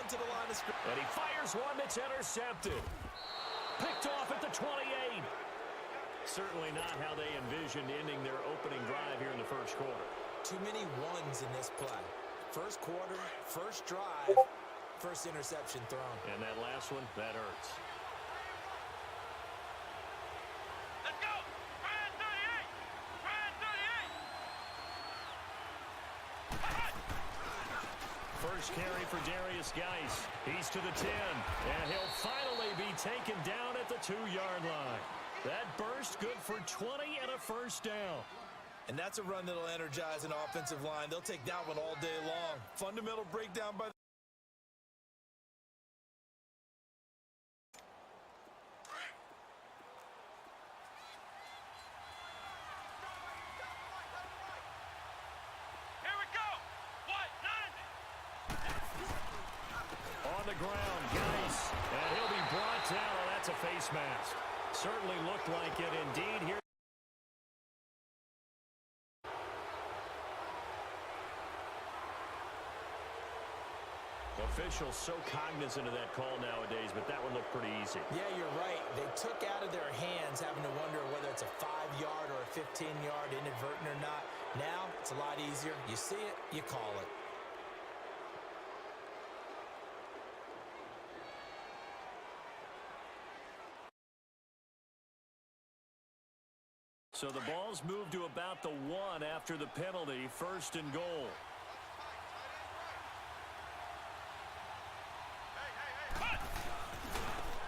to the line of scrimmage. And he fires one that's intercepted. Picked off at the 28. Certainly not how they envisioned ending their opening drive here in the first quarter. Too many ones in this play. First quarter, first drive, first interception thrown. And that last one, that hurts. Let's go! Ryan 38! Ryan 38! First carry for Darius Geis. He's to the 10, and he'll finally be taken down at the 2-yard line. That burst good for 20 and a first down. And that's a run that'll energize an offensive line. They'll take that one all day long. Fundamental breakdown by the... Here we go! What? 90! On the ground, Geis, and he'll be brought down. Oh, that's a face mask. Certainly looked like it indeed here. Officials so cognizant of that call nowadays, but that one looked pretty easy. Yeah, you're right. They took out of their hands having to wonder whether it's a 5-yard or a 15-yard inadvertent or not. Now, it's a lot easier. You see it, you call it. So the ball's moved to about the 1 after the penalty, first and goal.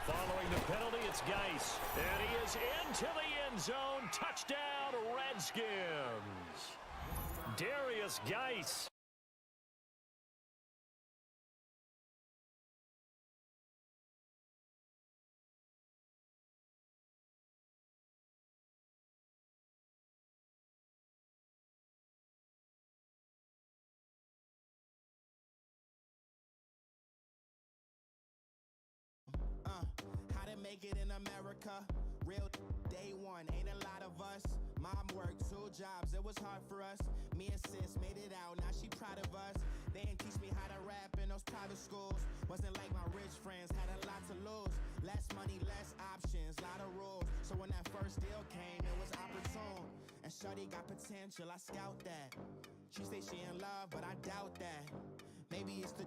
Following the penalty, it's Geis. And he is into the end zone. Touchdown, Redskins. Darius Geis. Make it in America, real day one, ain't a lot of us. Mom worked 2 jobs, it was hard for us. Me and sis made it out, now she proud of us. They didn't teach me how to rap in those private schools. Wasn't like my rich friends, had a lot to lose. Less money, less options, lot of rules. So when that first deal came, it was opportune. And shorty got potential, I scout that. She say she in love, but I doubt that. Maybe it's the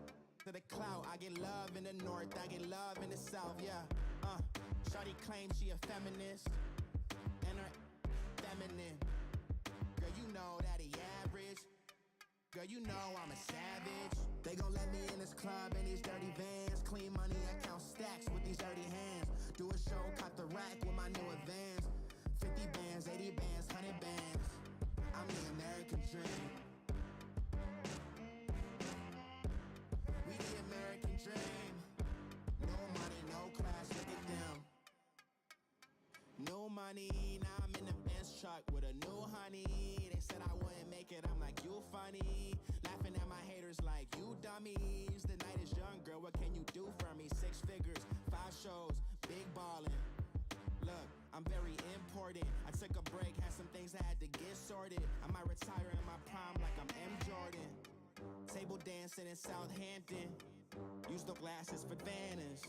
clout. I get love in the north, I get love in the south, yeah. Shawty claims she a feminist, and her feminine. Girl, you know that he average. Girl, you know I'm a savage. They gon' let me in this club in these dirty vans. Clean money, I count stacks with these dirty hands. Do a show, caught the rack with my new advance. 50 bands, 80 bands, 100 bands. I'm the American dream. We the American dream. No money, no class, look at them. New money, now I'm in the Benz truck with a new honey. They said I wouldn't make it, I'm like, you funny. Laughing at my haters like, you dummies. The night is young, girl, what can you do for me? 6 figures, 5 shows, big ballin'. Look, I'm very important. I took a break, had some things I had to get sorted. I might retire in my prime like I'm M. Jordan. Table dancing in Southampton. Use the glasses for Vanners.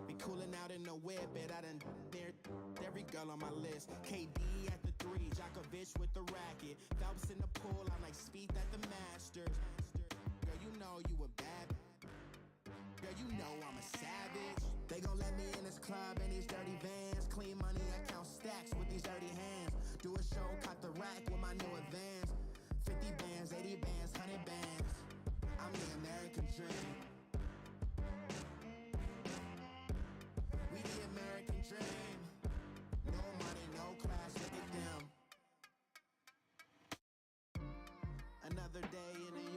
Be coolin' out in the whip, but I done near every girl on my list. KD at the 3, Djokovic with the racket. Phelps in the pool, I'm like Speed at the Masters. Girl, you know you a bad. Girl, you know I'm a savage. They gon' let me in this club in these dirty vans. Clean money, I count stacks with these dirty hands. Do a show, caught the rack with my new advance. 50 bands, 80 bands, 100 bands. I'm the American dream. We the American dream. No money, no class, look at them. Another day in the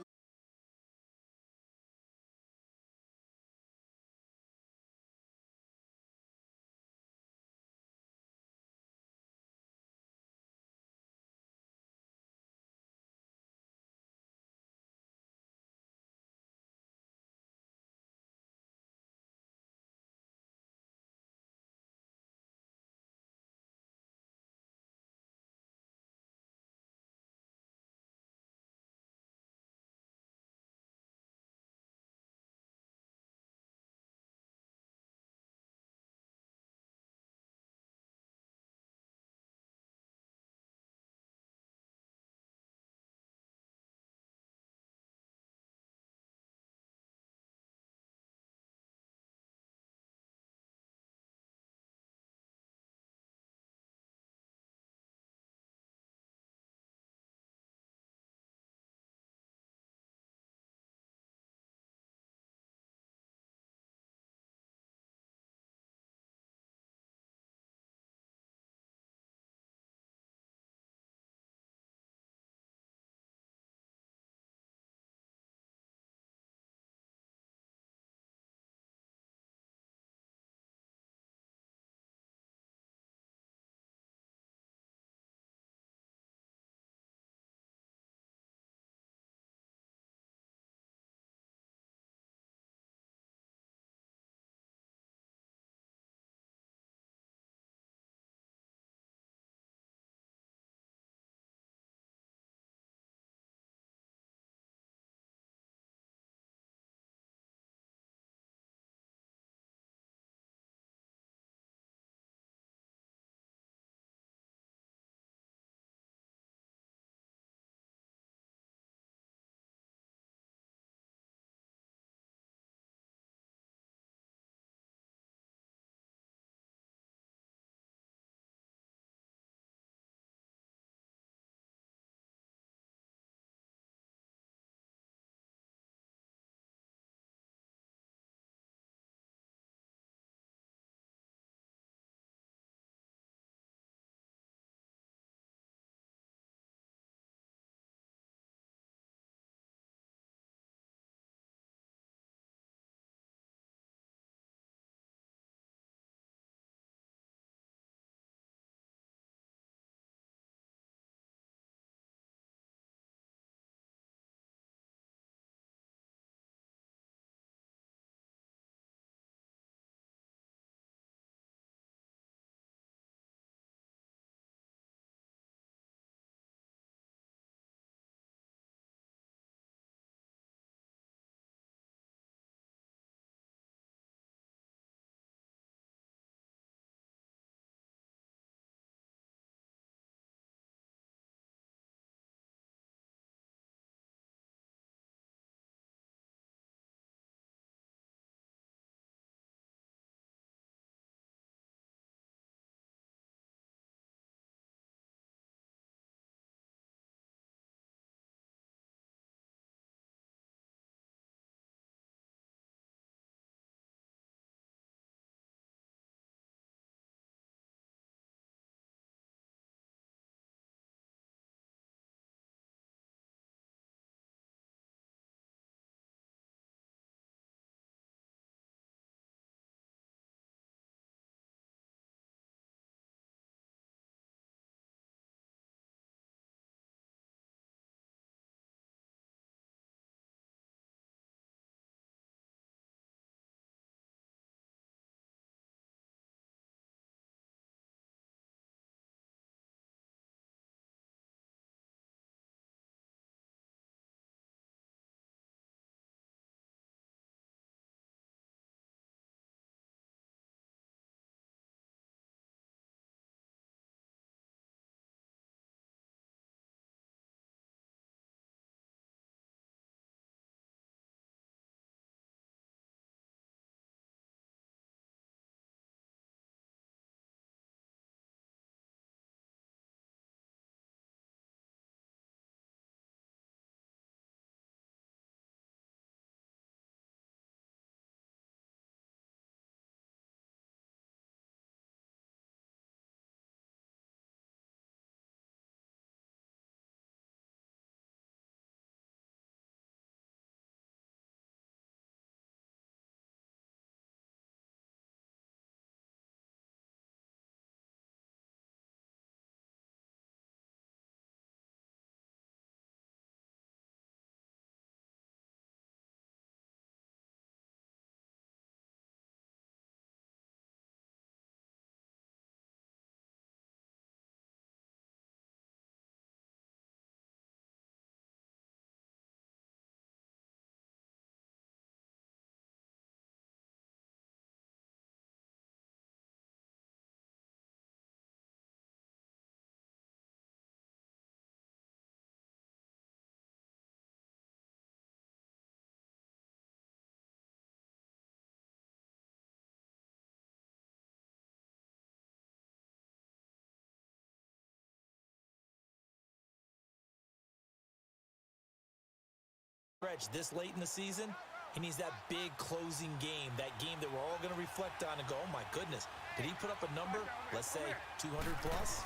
stretch this late in the season, he needs that big closing game, that game that we're all going to reflect on and go, oh, my goodness, did he put up a number, let's say, 200 plus?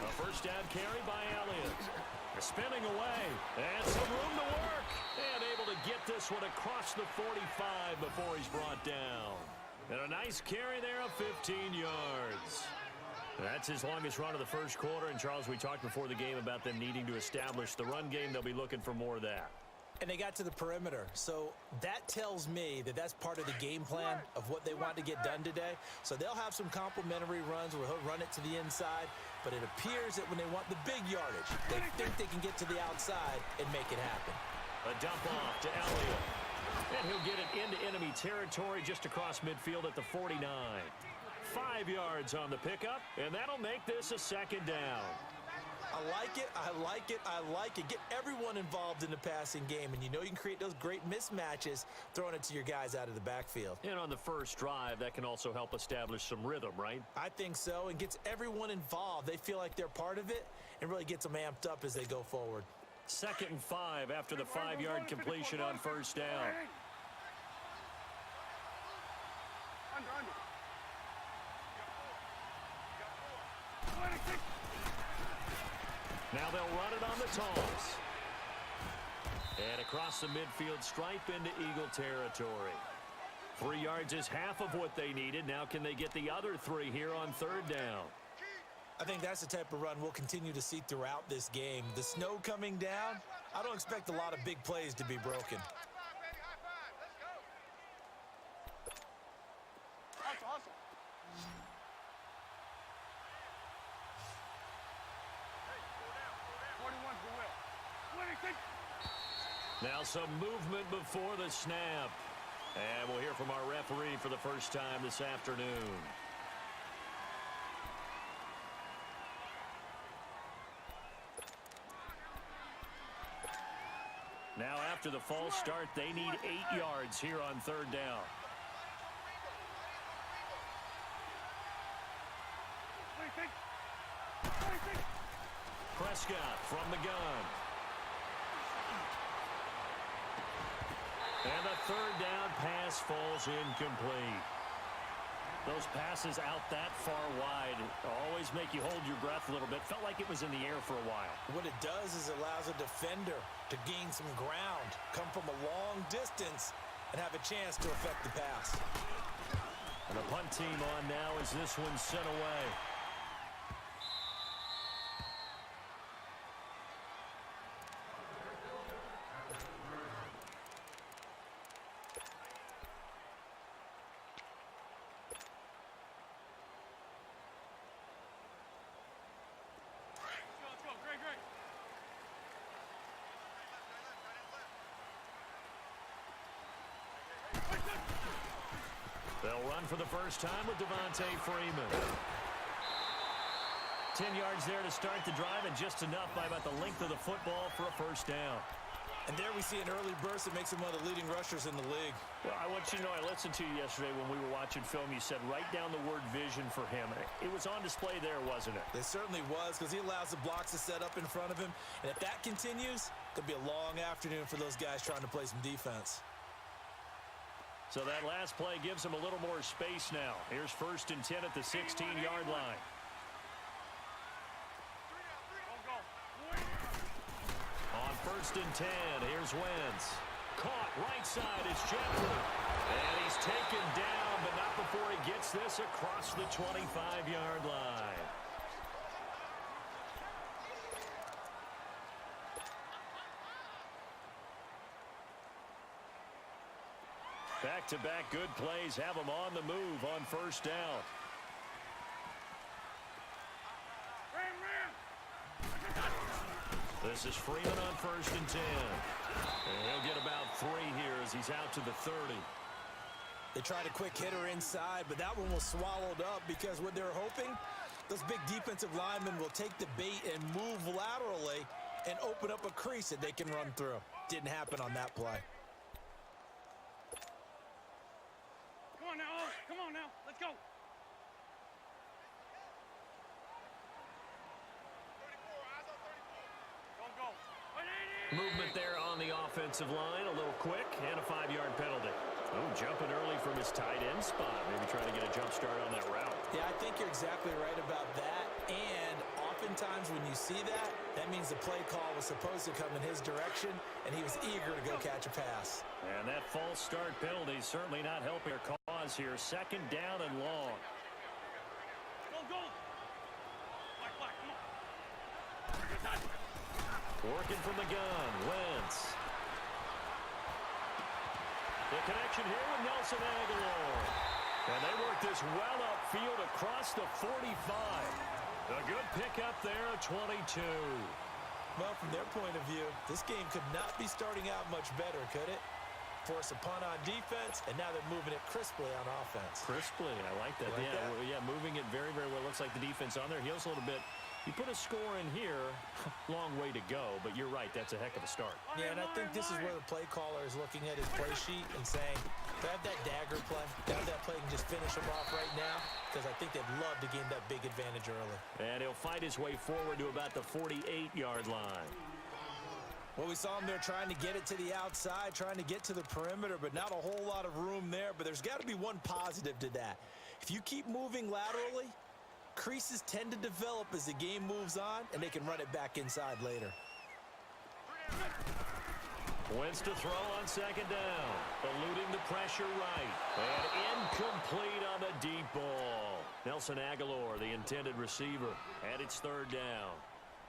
A first down carry by Elliott. Spinning away, and some room to work. And able to get this one across the 45 before he's brought down. And a nice carry there of 15 yards. That's his longest run of the first quarter. And, Charles, we talked before the game about them needing to establish the run game. They'll be looking for more of that. And they got to the perimeter. So that tells me that that's part of the game plan of what they want to get done today. So they'll have some complimentary runs where he'll run it to the inside. But it appears that when they want the big yardage, they think they can get to the outside and make it happen. A dump off to Elliott. And he'll get it into enemy territory just across midfield at the 49. 5 yards on the pickup, and that'll make this a second down. I like it, I like it, I like it. Get everyone involved in the passing game, and you know you can create those great mismatches throwing it to your guys out of the backfield. And on the first drive, that can also help establish some rhythm, right? I think so, and gets everyone involved. They feel like they're part of it and really gets them amped up as they go forward. 2nd and 5 after the 5-yard completion on first down. Now they'll run it on the toss. And across the midfield stripe into Eagle territory. 3 yards is half of what they needed. Now can they get the other 3 here on 3rd down? I think that's the type of run we'll continue to see throughout this game. The snow coming down, I don't expect a lot of big plays to be broken. Now some movement before the snap. And we'll hear from our referee for the first time this afternoon. Now after the false start, they need 8 yards here on 3rd down. Prescott from the gun. And the 3rd down pass falls incomplete. Those passes out that far wide always make you hold your breath a little bit. Felt like it was in the air for a while. What it does is it allows a defender to gain some ground, come from a long distance, and have a chance to affect the pass. And the punt team on now as this one's sent away. They'll run for the first time with Devontae Freeman. 10 yards there to start the drive, and just enough by about the length of the football for a first down. And there we see an early burst that makes him one of the leading rushers in the league. Well, I want you to know, I listened to you yesterday when we were watching film. You said write down the word vision for him. It was on display there, wasn't it? It certainly was, because he allows the blocks to set up in front of him. And if that continues, it'll be a long afternoon for those guys trying to play some defense. So that last play gives them a little more space now. Here's 1st and 10 at the 16-yard line. On 1st and 10, here's Wentz. Caught right side, it's Jeffrey. And he's taken down, but not before he gets this across the 25-yard line. Back-to-back good plays have them on the move on 1st down. This is Freeman on 1st and 10. And he'll get about 3 here as he's out to the 30. They tried a quick hitter inside, but that one was swallowed up because what they're hoping, those big defensive linemen will take the bait and move laterally and open up a crease that they can run through. Didn't happen on that play. Come on now, let's go. Movement there on the offensive line, a little quick, and a 5-yard penalty. Oh, jumping early from his tight end spot. Maybe trying to get a jump start on that route. Yeah, I think you're exactly right about that. And oftentimes when you see that, that means the play call was supposed to come in his direction, and he was eager to go catch a pass. And that false start penalty certainly not helping our cause here. 2nd down and long. Go, go. Black, come on. Working from the gun, Wentz. The connection here with Nelson Aguilar. And they work this well upfield across the 45. A good pickup there at 22. Well, from their point of view, this game could not be starting out much better, could it? Force a punt on defense, and now they're moving it crisply on offense. Crisply, I like that. Like that? Yeah, moving it very, very well. Looks like the defense on their heels a little bit. You put a score in here, long way to go, but you're right, that's a heck of a start. Yeah, and I think this is where the play caller is looking at his play sheet and saying, do I have that dagger play? Do I have that play and just finish him off right now? Because I think they'd love to gain that big advantage early. And he'll fight his way forward to about the 48-yard line. Well, we saw him there trying to get it to the outside, trying to get to the perimeter, but not a whole lot of room there. But there's got to be one positive to that. If you keep moving laterally, creases tend to develop as the game moves on, and they can run it back inside later. Wentz to throw on 2nd down. Eluding the pressure right. And incomplete on the deep ball. Nelson Aguilar, the intended receiver, and it's 3rd down.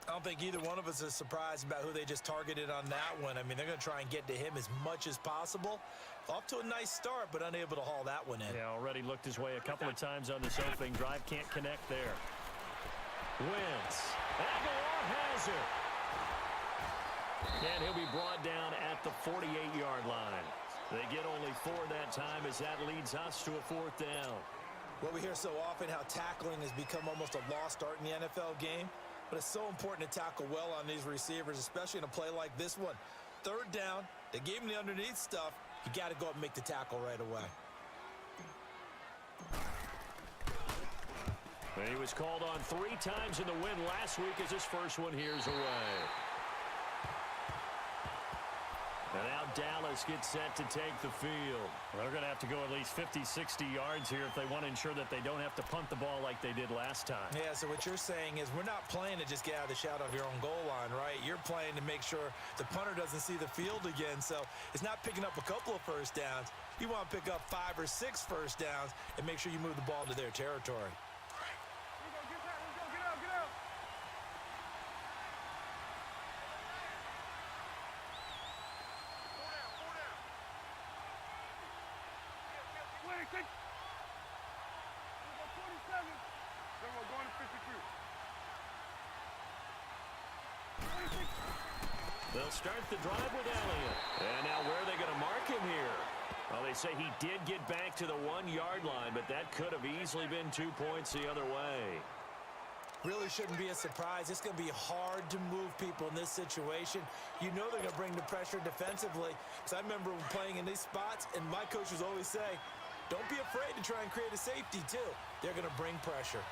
I don't think either one of us is surprised about who they just targeted on that one. I mean, they're going to try and get to him as much as possible. Off to a nice start, but unable to haul that one in. Yeah, already looked his way a couple of times on this opening drive. Can't connect there. Wentz. Aguilar has it. And he'll be brought down at the 48-yard line. They get only 4 that time as that leads us to a 4th down. Well, we hear so often how tackling has become almost a lost art in the NFL game. But it's so important to tackle well on these receivers, especially in a play like this one. 3rd down, they gave him the underneath stuff. You got to go up and make the tackle right away. He was called on 3 times in the win last week as his first one here's away. And now Dallas gets set to take the field. They're going to have to go at least 50, 60 yards here if they want to ensure that they don't have to punt the ball like they did last time. Yeah, so what you're saying is we're not playing to just get out of the shadow of your own goal line, right? You're playing to make sure the punter doesn't see the field again. So it's not picking up a couple of first downs. You want to pick up 5 or 6 first downs and make sure you move the ball to their territory. They'll start the drive with Elliott. And now where are they going to mark him here? Well, they say he did get back to the 1-yard line, but that could have easily been 2 points the other way. Really shouldn't be a surprise. It's going to be hard to move people in this situation. You know they're going to bring the pressure defensively. Because I remember playing in these spots, and my coaches always say, don't be afraid to try and create a safety, too. They're going to bring pressure.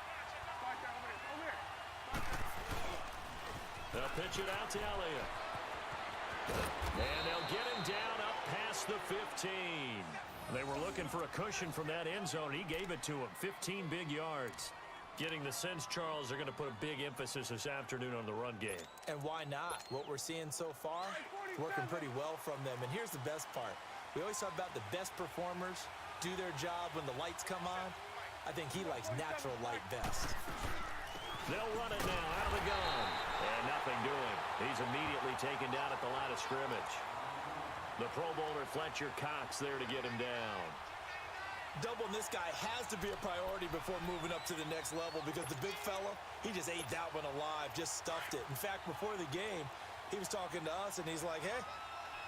They'll pitch it out to Elliott. And they'll get him down up past the 15. They were looking for a cushion from that end zone. He gave it to him. 15 big yards. Getting the sense, Charles, they're going to put a big emphasis this afternoon on the run game. And why not? What we're seeing so far, working pretty well from them. And here's the best part. We always talk about the best performers do their job when the lights come on. I think he likes natural light best. They'll run it now out of the gun. And nothing doing. He's immediately taken down at the line of scrimmage. The Pro Bowler Fletcher Cox there to get him down. Doubling this guy has to be a priority before moving up to the next level because the big fella, he just ate that one alive, just stuffed it. In fact, before the game, he was talking to us, and he's like, hey,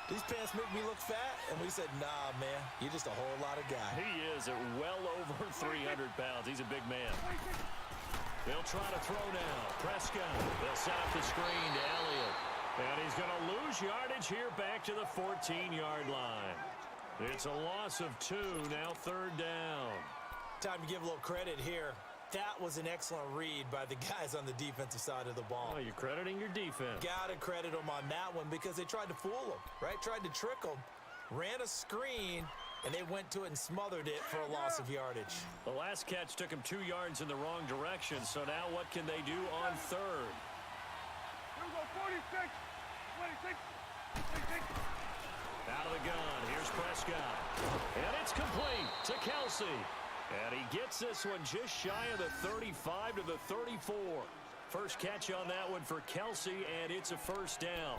these pants make me look fat? And we said, nah, man, you're just a whole lot of guy. He is at well over 300 pounds. He's a big man. They'll try to throw now. Prescott. They'll set up the screen to Elliott. And he's going to lose yardage here back to the 14-yard line. It's a loss of 2, now 3rd down. Time to give a little credit here. That was an excellent read by the guys on the defensive side of the ball. Oh, you're crediting your defense. Got to credit them on that one because they tried to fool them, right? Tried to trick them, ran a screen, and they went to it and smothered it for a loss of yardage. The last catch took them 2 yards in the wrong direction, so now what can they do on third? Here we go, 46, 26, 26. Out of the gun, here's Prescott. And it's complete to Kelsey. And he gets this one just shy of the 35 to the 34. First catch on that one for Kelsey, and it's a first down.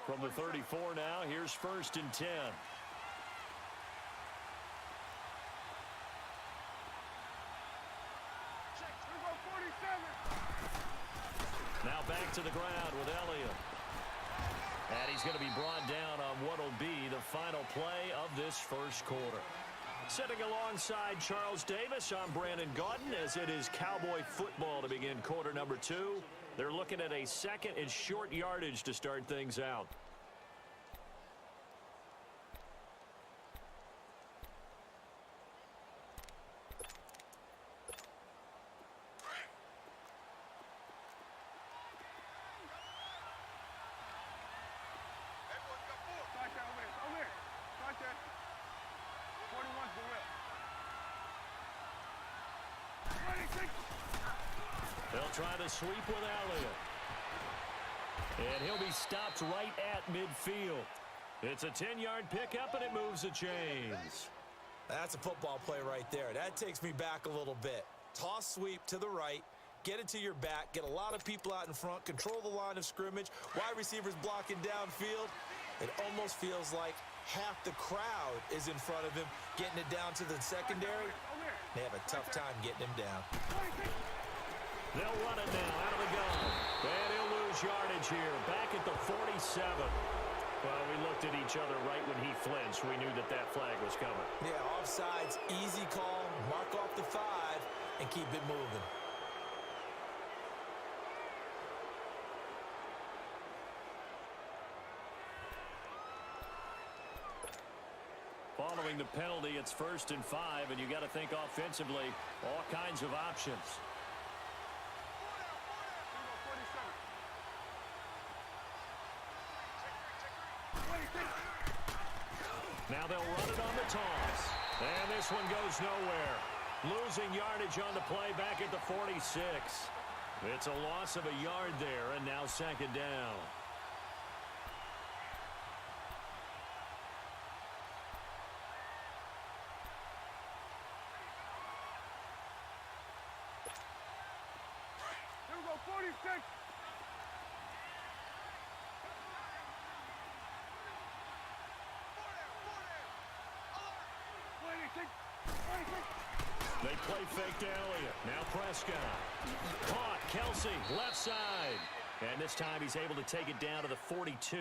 From the 34 now, here's 1st and 10. Now back to the ground with Elliott. And he's going to be brought down on what will be the final play of this first quarter. Sitting alongside Charles Davis, I'm Brandon Gaudin as it is Cowboy football to begin quarter number 2. They're looking at a 2nd and short yardage to start things out. They'll try to sweep with Elliott. And he'll be stopped right at midfield. It's a 10-yard pickup, and it moves the chains. That's a football play right there. That takes me back a little bit. Toss sweep to the right, get it to your back, get a lot of people out in front, control the line of scrimmage, wide receivers blocking downfield. It almost feels like half the crowd is in front of him, getting it down to the secondary. They have a tough time getting him down. They'll run it now out of the gun. And he'll lose yardage here, back at the 47. Well, we looked at each other right when he flinched. We knew that that flag was coming. Yeah, offsides, easy call, mark off the 5, and keep it moving. Following the penalty, it's 1st and 5, and you got to think offensively, all kinds of options. Now they'll run it on the toss. And this one goes nowhere. Losing yardage on the play back at the 46. It's a loss of a yard there, and now 2nd down. Here we go, 46. They play fake to Elliott. Now Prescott. Caught. Kelsey, left side. And this time he's able to take it down to the 42.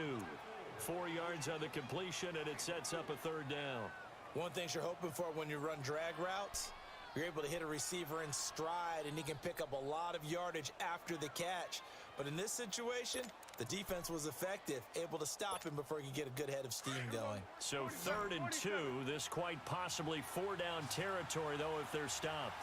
4 yards on the completion, and it sets up a 3rd down. One thing you're hoping for when you run drag routes, you're able to hit a receiver in stride, and he can pick up a lot of yardage after the catch. But in this situation, the defense was effective, able to stop him before he could get a good head of steam going. So 3rd and 2, this quite possibly 4-down territory, though, if they're stopped.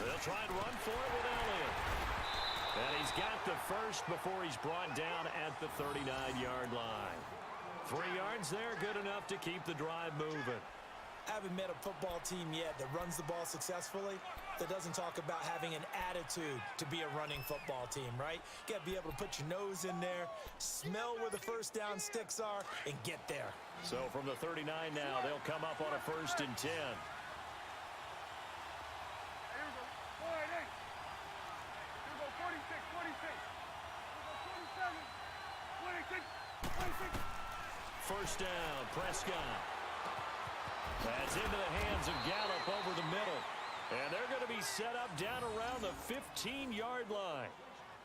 They'll try and run for it with Elliott. And he's got the first before he's brought down at the 39-yard line. 3 yards there, good enough to keep the drive moving. I haven't met a football team yet that runs the ball successfully that doesn't talk about having an attitude to be a running football team, right? You got to be able to put your nose in there, smell where the first down sticks are, and get there. So from the 39 now, they'll come up on a 1st and 10. First down, Prescott. That's into the hands of Gallup over the middle. And they're going to be set up down around the 15-yard line.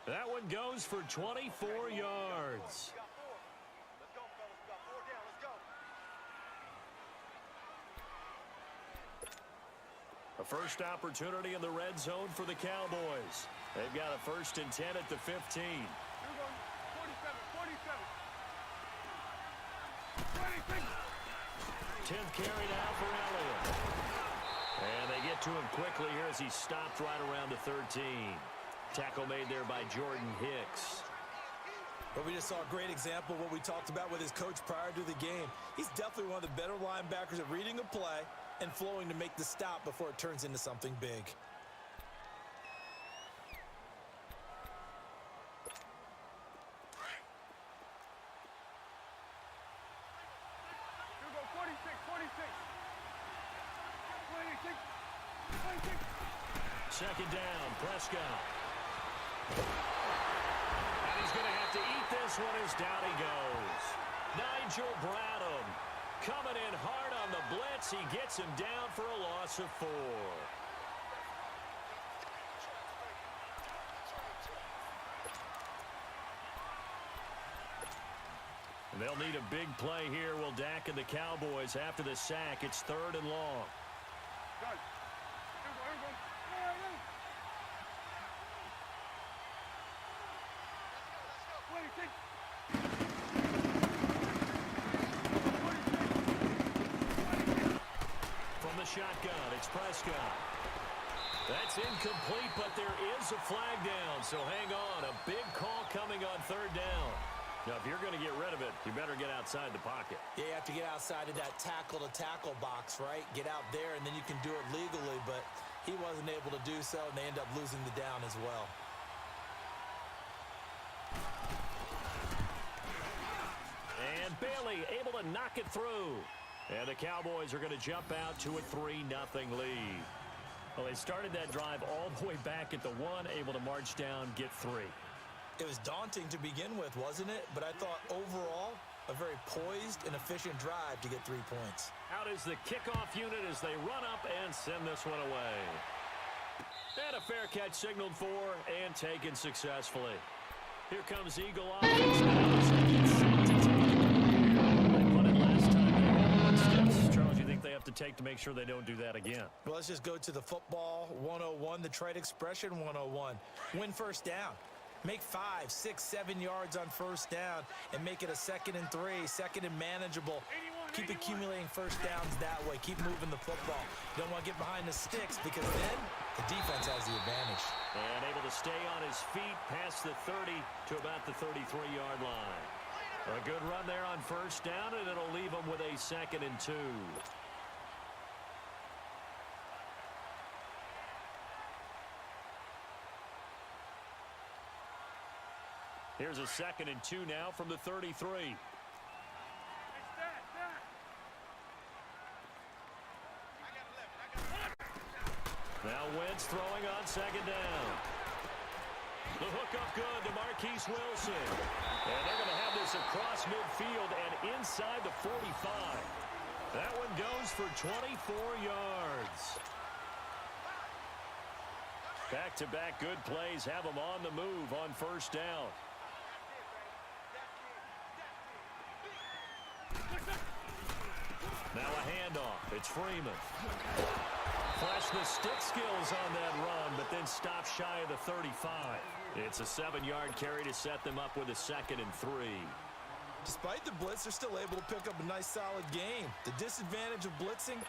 That one goes for 24 yards. A first opportunity in the red zone for the Cowboys. They've got a 1st and 10 at the 15. Here we go. 47. 10th carry now for Elliott. And they get to him quickly here as he stopped right around the 13. Tackle made there by Jordan Hicks. But we just saw a great example of what we talked about with his coach prior to the game. He's definitely one of the better linebackers at reading a play and flowing to make the stop before it turns into something big. Here we go. 46. 26. Second down, Prescott. And he's going to have to eat this one as down he goes. Nigel Bradham coming in hard on the blitz. He gets him down for a loss of 4. And they'll need a big play here. Will Dak and the Cowboys after the sack. It's 3rd and long. Good. Here we go. Yeah. 26. From the shotgun, it's Prescott. That's incomplete, but there is a flag down, so hang on. A big call coming on 3rd down. Now, if you're going to get rid of it, you better get outside the pocket. Yeah, you have to get outside of that tackle-to-tackle box, right? Get out there, and then you can do it legally, but he wasn't able to do so, and they end up losing the down as well. And Bailey able to knock it through. And the Cowboys are going to jump out to a 3-0 lead. Well, they started that drive all the way back at the 1, able to march down, get 3. It was daunting to begin with, wasn't it? But I thought overall, a very poised and efficient drive to get 3 points. Out is the kickoff unit as they run up and send this one away. And a fair catch signaled for and taken successfully. Here comes Eagle offense. Charles, you think they have to take to make sure they don't do that again? Well, let's just go to the football 101, the trade expression 101. Win first down. Make 5, 6, 7 yards on first down and make it a 2nd and 3, 2nd and manageable. Keep accumulating first downs that way. Keep moving the football. You don't want to get behind the sticks because then the defense has the advantage. And able to stay on his feet past the 30 to about the 33-yard line. A good run there on first down, and it'll leave him with a 2nd and 2. Here's a 2nd and 2 now from the 33. Now Wentz throwing on 2nd down. The hook up good to Marquise Wilson. And they're going to have this across midfield and inside the 45. That one goes for 24 yards. Back-to-back good plays have them on the move on first down. Now a handoff. It's Freeman. Flash the stick skills on that run, but then stop shy of the 35. It's a 7-yard carry to set them up with a 2nd and 3. Despite the blitz, they're still able to pick up a nice, solid game. The disadvantage of blitzing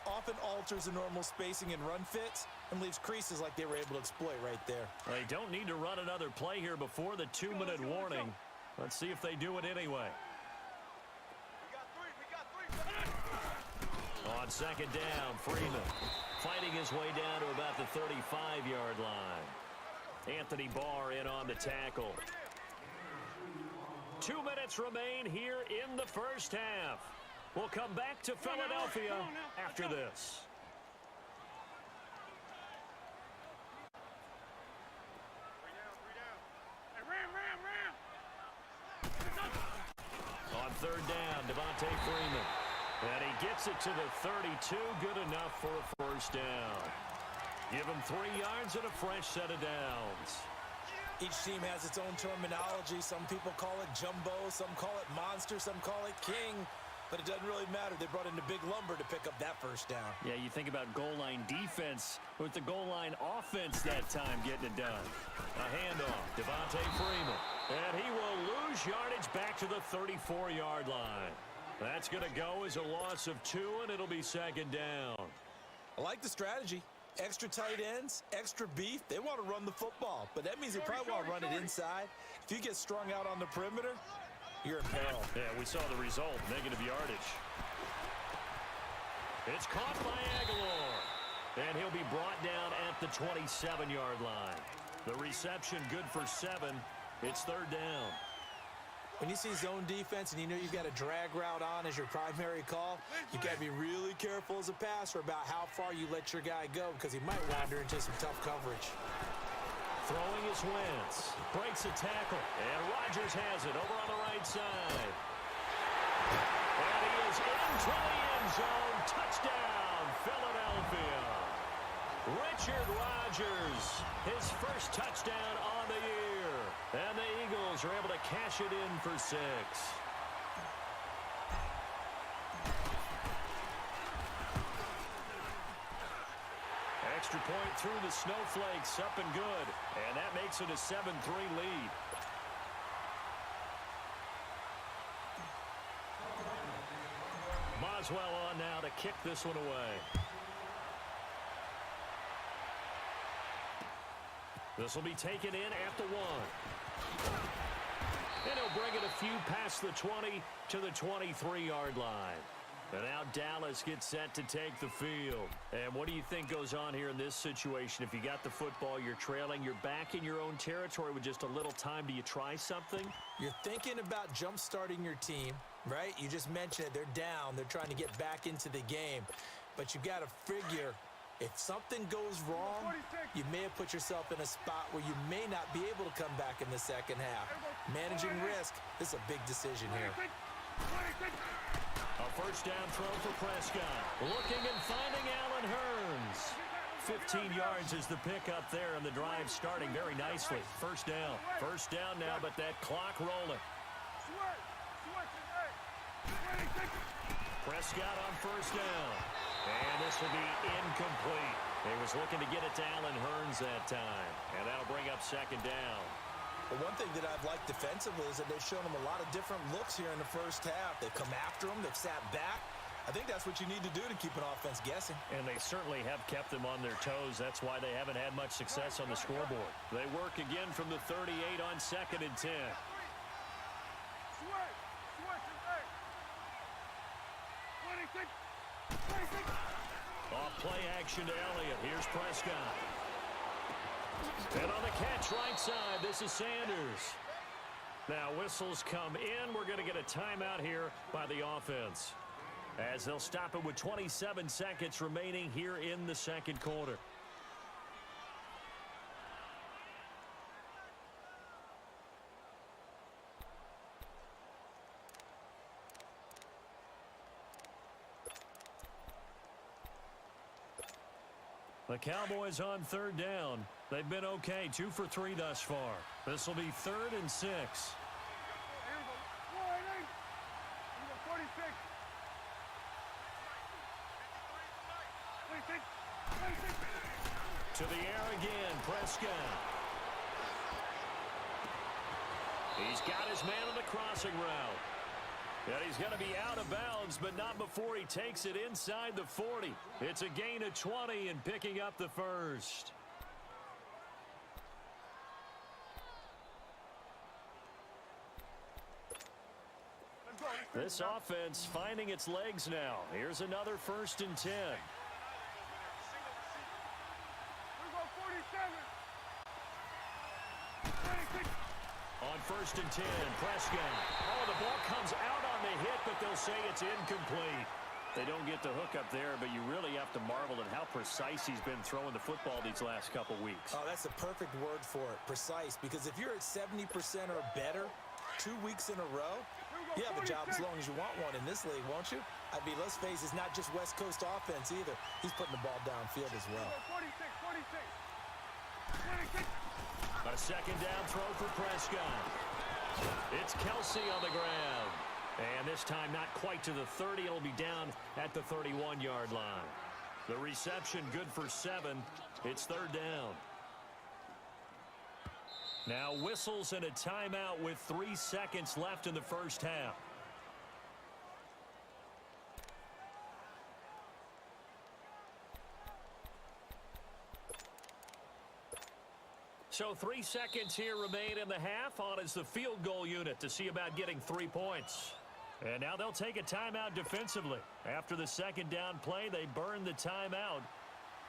often alters the normal spacing and run fits and leaves creases like they were able to exploit right there. They don't need to run another play here before the 2-minute warning. Let's see if they do it anyway. On 2nd down, Freeman fighting his way down to about the 35-yard line. Anthony Barr in on the tackle. 2 minutes remain here in the first half. We'll come back to Philadelphia after this. On 3rd down, Devontae Freeman. And he gets it to the 32. Good enough for a first down. Give him 3 yards and a fresh set of downs. Each team has its own terminology. Some people call it jumbo, some call it monster, some call it king. but it doesn't really matter. They brought in the big lumber to pick up that first down. Yeah, you think about goal line defense with the goal line offense that time getting it done. A handoff, Devontae Freeman. And he will lose yardage back to the 34-yard line. That's going to go as a loss of 2, and it'll be second down. I like the strategy. Extra tight ends, extra beef. They want to run the football, but that means they probably want to run it inside. If you get strung out on the perimeter, you're in peril. Yeah, we saw the result, negative yardage. It's caught by Aguilar, and he'll be brought down at the 27-yard line. The reception good for 7. It's third down. When you see zone defense and you know you've got a drag route on as your primary call, you got to be really careful as a passer about how far you let your guy go because he might wander into some tough coverage. Throwing is Wentz. Breaks a tackle. And Rodgers has it over on the right side. And he is into the end zone. Touchdown, Philadelphia. Richard Rodgers, his first touchdown on the year. And the Eagles are able to cash it in for 6. Extra point through the snowflakes, up and good. And that makes it a 7-3 lead. Boswell on now to kick this one away. This will be taken in at the 1. And he'll bring it a few past the 20 to the 23-yard line. And now Dallas gets set to take the field. And what do you think goes on here in this situation? If you got the football, you're trailing, you're back in your own territory with just a little time. Do you try something? You're thinking about jump-starting your team, right? You just mentioned it. They're down. They're trying to get back into the game. But you got to figure, if something goes wrong, you may have put yourself in a spot where you may not be able to come back in the second half. Managing risk, this is a big decision here. A first down throw for Prescott. Looking and finding Allen Hurns. 15 yards is the pickup there, and the drive starting very nicely. First down. First down now, but that clock rolling. Prescott on first down. And this will be incomplete. He was looking to get it to Allen Hurns that time. And that'll bring up second down. But one thing that I've liked defensively is that they've shown them a lot of different looks here in the first half. They've come after them. They've sat back. I think that's what you need to do to keep an offense guessing. And they certainly have kept them on their toes. That's why they haven't had much success on the scoreboard. They work again from the 38 on 2nd and 10. Off play action to Elliott. Here's Prescott. And on the catch right side, this is Sanders. Now whistles come in. We're going to get a timeout here by the offense, as they'll stop it with 27 seconds remaining here in the second quarter. The Cowboys on third down. They've been okay, 2 for 3 thus far. This will be 3rd and 6. To the air again, Prescott. He's got his man on the crossing route. And he's going to be out of bounds, but not before he takes it inside the 40. It's a gain of 20 and picking up the first. This offense finding its legs now. Here's another 1st and 10. On 1st and 10, Prescott. Oh, the ball comes out on the hit, but they'll say it's incomplete. They don't get the hook up there, but you really have to marvel at how precise he's been throwing the football these last couple weeks. Oh, that's a perfect word for it, precise, because if you're at 70% or better 2 weeks in a row, you have a job as long as you want one in this league, won't you? I mean, let's face it, it's not just West Coast offense either. He's putting the ball downfield as well. A second down throw for Prescott. It's Kelsey on the ground. And And this time not quite to the 30. It'll be down at the 31-yard line. The reception good for 7. It's third down. Now whistles and a timeout with 3 seconds left in the first half. So 3 seconds here remain in the half. On is the field goal unit to see about getting 3 points. And now they'll take a timeout defensively. After the second down play, they burn the timeout,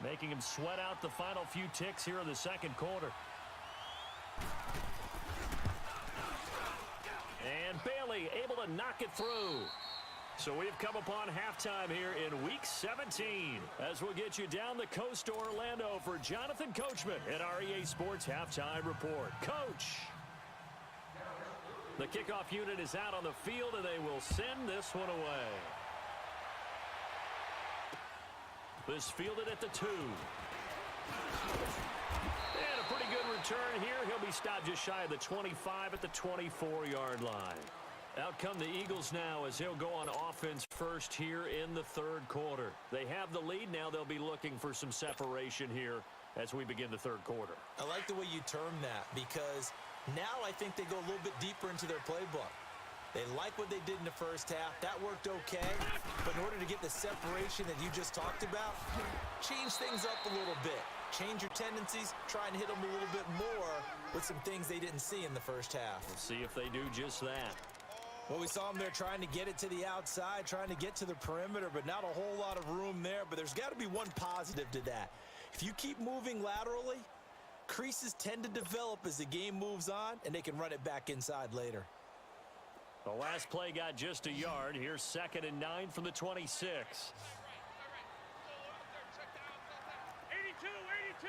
making them sweat out the final few ticks here in the second quarter. And Bailey able to knock it through. So we've come upon halftime here in Week 17 as we'll get you down the coast to Orlando for Jonathan Coachman at our EA Sports Halftime Report. Coach! The kickoff unit is out on the field, and they will send this one away. This fielded at the 2. And a pretty good return here. He'll be stopped just shy of the 25 at the 24-yard line. Out come the Eagles now as they'll go on offense first here in the third quarter. They have the lead. Now they'll be looking for some separation here as we begin the third quarter. I like the way you term that because now I think they go a little bit deeper into their playbook. They like what they did in the first half. That worked okay. But in order to get the separation that you just talked about, change things up a little bit. Change your tendencies. Try and hit them a little bit more with some things they didn't see in the first half. We'll see if they do just that. Well, we saw them there trying to get it to the outside, trying to get to the perimeter, but not a whole lot of room there. But there's got to be one positive to that. If you keep moving laterally, creases tend to develop as the game moves on, and they can run it back inside later. The last play got just a yard. Here's 2nd and 9 from the 26. 82, 82.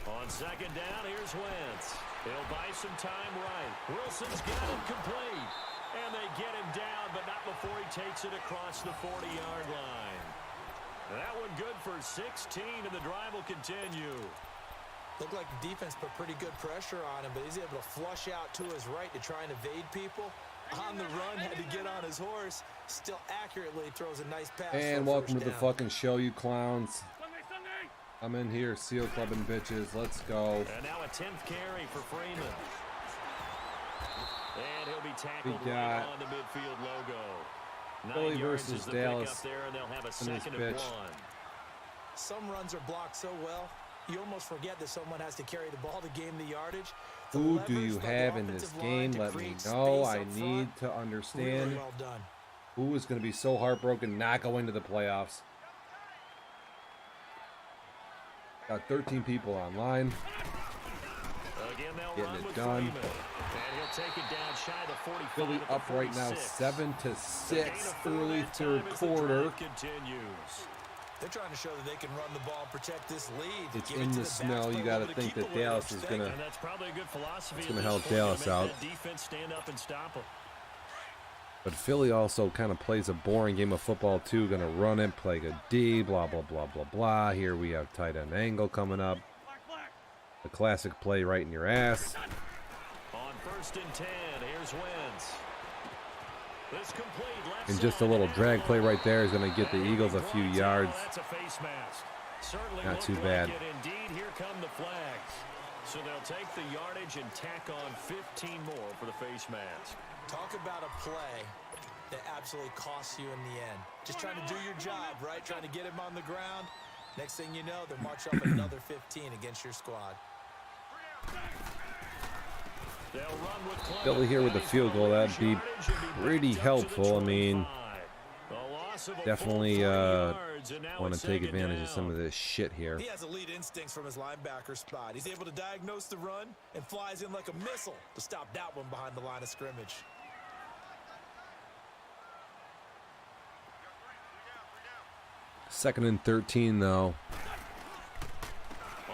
On second down, here's Wentz. He'll buy some time right. Wilson's got it complete. And they get him down, but not before he takes it across the 40-yard line. That one good for 16, and the drive will continue. Looked like the defense put pretty good pressure on him, but he's able to flush out to his right to try and evade people. On the run, had to get on his horse. Still accurately throws a nice pass. And welcome to the fucking show, you clowns. I'm in here, Seal Clubbing bitches. Let's go. And now a 10th carry for Freeman. And he'll be tackled We right got on the midfield logo. Philly 9 yards versus is the Dallas pickup there, and they'll have a in this 2nd and 1. bitch. Some runs are blocked so well, you almost forget that someone has to carry the ball to gain the yardage. The Who do leverage you by the have in this offensive game? line to Let me create know. space I up need front. to understand Really well done. who is going to be so heartbroken not going to the playoffs. Got 13 people online. Again, they'll Getting run it with done. Freeman. And he'll take it down shy of the 45 Philly at the up right now 46. 7-6 The gain of 4 early that third time as the quarter. drive continues. They're trying to show that they can run the ball and protect this lead. It's Give it in to the snow. backs, You but got to able think keep that it where Dallas they're is going to And that's probably a good philosophy. It's at gonna this help point, Dallas make out. that defense stand up and stop them. But Philly also kind of plays a boring game of football too. Going to run it, play good D, blah, blah, blah, blah, blah. Here we have tight end angle coming up. A classic play right in your ass. On 1st and 10, here's Wentz. This complete left And just a side, little and drag play right there is going to get the and he Eagles a few runs yards. out. That's a face mask. Certainly Not looked too like bad. it. Indeed, here come the flags. So they'll take the yardage and tack on 15 more for the face mask. Talk about a play that absolutely costs you in the end. Just trying to do your job, right? Trying to get him on the ground. Next thing you know, they'll march up another 15 against your squad. They'll run with Clement. Philly here with the field goal. That'd be pretty helpful. I mean, definitely want to take advantage of some of this shit here. He has elite instincts from his linebacker spot. He's able to diagnose the run and flies in like a missile to stop that one behind the line of scrimmage. Second and 13, though.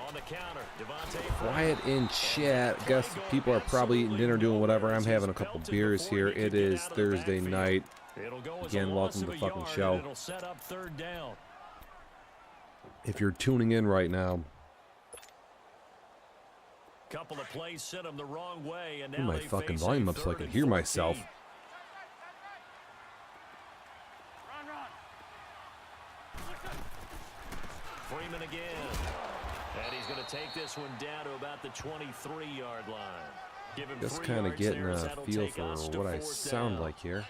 On the counter, Devontae Quiet in chat. Guess people are probably eating dinner, doing whatever. I'm having a couple beers here. It is Thursday night. Again, welcome to the fucking show. It'll set up 3rd down. If you're tuning in right now, Couple of plays sent them the wrong way, and Turn now my they fucking face a volume up so I 3rd can and hear 14. myself. Freeman again. And he's going to take this one down to about the 23-yard line. Give him Just 3 kind of yards getting there as a that'll feel take for us to what I 4th sound down. like here.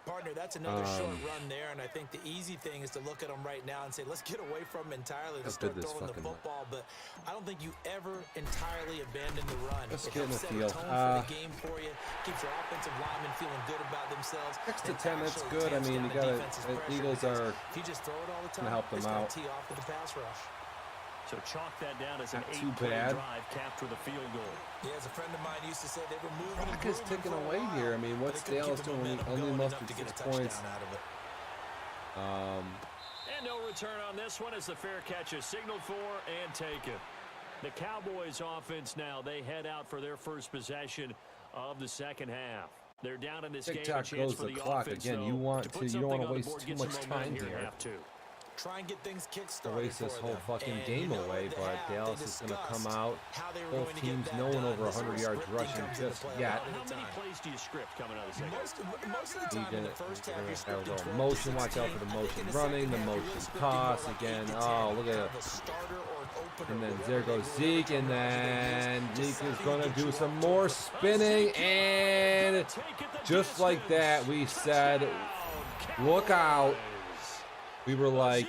Partner, that's another short run there, and I think the easy thing is to look at them right now and say, let's get away from them entirely. Let's start throwing the football, but I don't think you ever entirely abandon the run. Just It getting helps a set feel. tone for the game for you, keeps your offensive linemen feeling good about themselves. 6 to and 10, that's actually good. I tamps mean, down you the got defense's the pressure, Eagles because are if you just throw it all the time, help them it's gonna out. tee off with the pass rush. So chalk that down as an Not too 8-play bad. drive capped with a field goal. Yeah, as a friend of mine used to say, they were moving and Clock is grooving ticking for a away while, here. I mean, but what's they couldn't Dallas keep the doing? momentum Only going must enough be to get 6 a touchdown points. out of it. And no return on this one as the fair catch is signaled for and taken. The Cowboys offense now, they head out for their first possession of the second half. They're down in this game. TikTok A chance goes for the the clock offense, again. though, You want put to, you don't something want to on the waste board, too get some much momentum time in here. half two. Try and get things kick-started To waste this for whole them. fucking And game you know away, at the but half, they Dallas is going to come discussed out. how they were Both going to get teams that no one done. over This 100 was yards scripting rushing comes into just play a yet. lot of How the many time. plays do you script coming out of the second? Most of the He time in didn't. the first half, We're you're gonna have a scripting 12 little to motion. Watch out 16. for the I think motion in the running, second the half, you're motion really scripting toss more like again. 8 to 10, Oh, look kind at of a it. starter or an opener, And then whatever there goes whatever Zeke, and terminology they then use. Zeke Just is how going you to get do you some off to more a spinning, and just like that, we said, look out. We were like,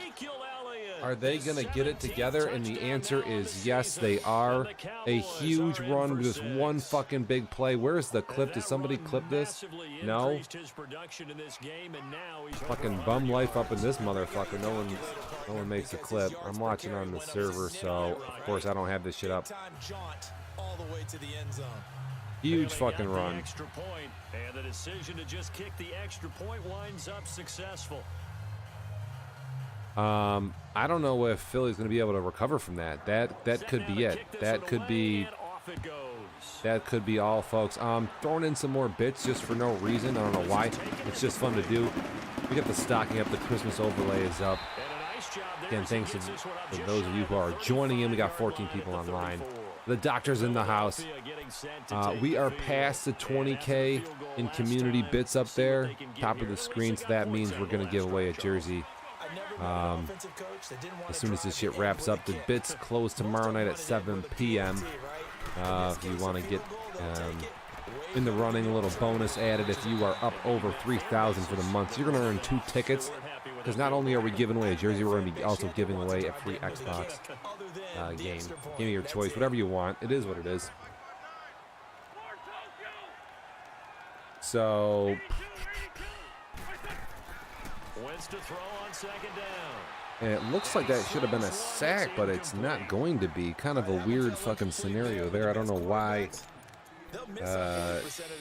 are they going to get it together? And the answer is yes, they are. A huge run with just one fucking big play. Where's the clip? Did somebody clip this? No. Fucking bum life up in this motherfucker. No one makes a clip. I'm watching on the server, so of course I don't have this shit up. Big-time jaunt all the way to the end zone. Huge fucking run. Extra point, and the decision to just kick the extra point winds up successful. I don't know if Philly's going to be able to recover from that. That could be it. That could be. That could be all, folks. Throwing in some more bits just for no reason. I don't know why. It's just fun to do. We got the stocking up. The Christmas overlay is up. Again, thanks to those of you who are joining in. We got 14 people online. The doctor's in the house. We are past the 20K in community bits up there. Top of the screen. So that means we're going to give away a jersey. As soon as this shit wraps up, the bits close tomorrow night at 7 p.m. If you want to get in the running, a little bonus added if you are up over 3,000 for the month. So you're going to earn 2 tickets, because not only are we giving away a jersey, we're going to be also giving away a free Xbox game. Give me your choice, whatever you want. It is what it is. So To throw on second down. it looks like that should have been a sack, but it's not going to be. Kind of a weird fucking scenario there. I don't know why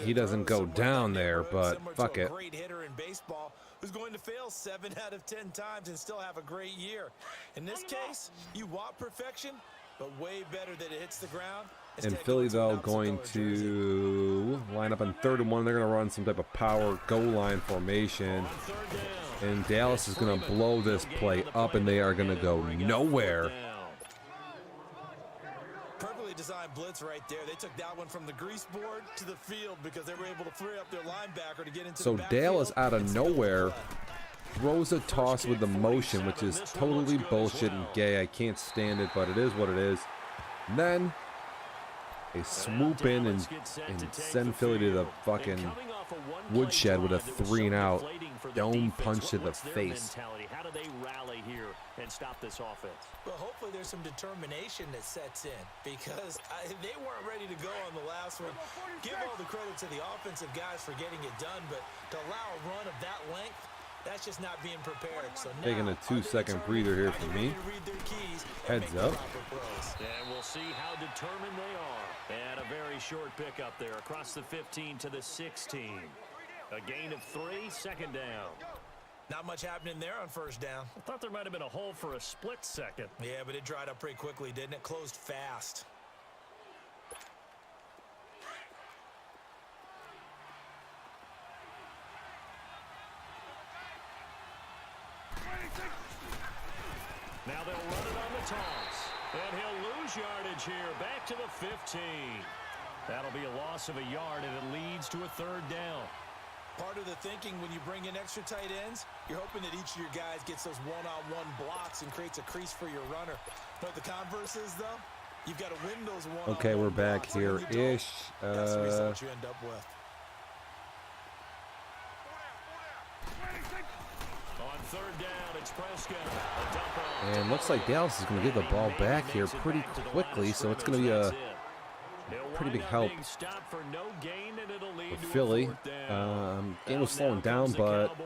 he doesn't go down there, but fuck it. Great hitter in baseball who's going to fail 7 out of 10 times and still have a great year. In this case, you want perfection, but way better that it hits the ground. And Philly, though, going to line up on 3rd and 1. They're going to run some type of power goal line formation. And Dallas is going to blow this play up, and they are going to go nowhere. Perfectly designed blitz right there. They took that one from the grease board to the field because they were able to free up their linebacker to get into the backfield. Dallas, out of nowhere, throws a toss with the motion, which is totally bullshit and gay. I can't stand it, but it is what it is. And then they swoop in and send Philly to the fucking woodshed with a 3-and-out. Dome punch to the face. How do they rally here and stop this offense? Well, hopefully there's some determination that sets in, because they weren't ready to go on the last one. Give all the credit to the offensive guys for getting it done, but to allow a run of that length, that's just not being prepared. So now, taking a 2-second breather here for me. Heads up. And we'll see how determined they are. And a very short pickup there across the 15 to the 16. A gain of 3, second down. Not much happening there on first down. I thought there might have been a hole for a split second. Yeah, but it dried up pretty quickly, didn't it? Closed fast. Now they'll run it on the toss. And he'll lose yardage here, back to the 15. That'll be a loss of a yard, and it leads to a third down. Part of the thinking when you bring in extra tight ends, you're hoping that each of your guys gets those one-on-one blocks and creates a crease for your runner. But the converse is, though, you've got to win those one-on-one. Okay, we're back here-ish. That's the result you end up with. On third down, it's Prescott. A dump off. And looks like Dallas is going to get the ball back here pretty quickly, so it's going to be a pretty big help for Philly. Game was slowing down, but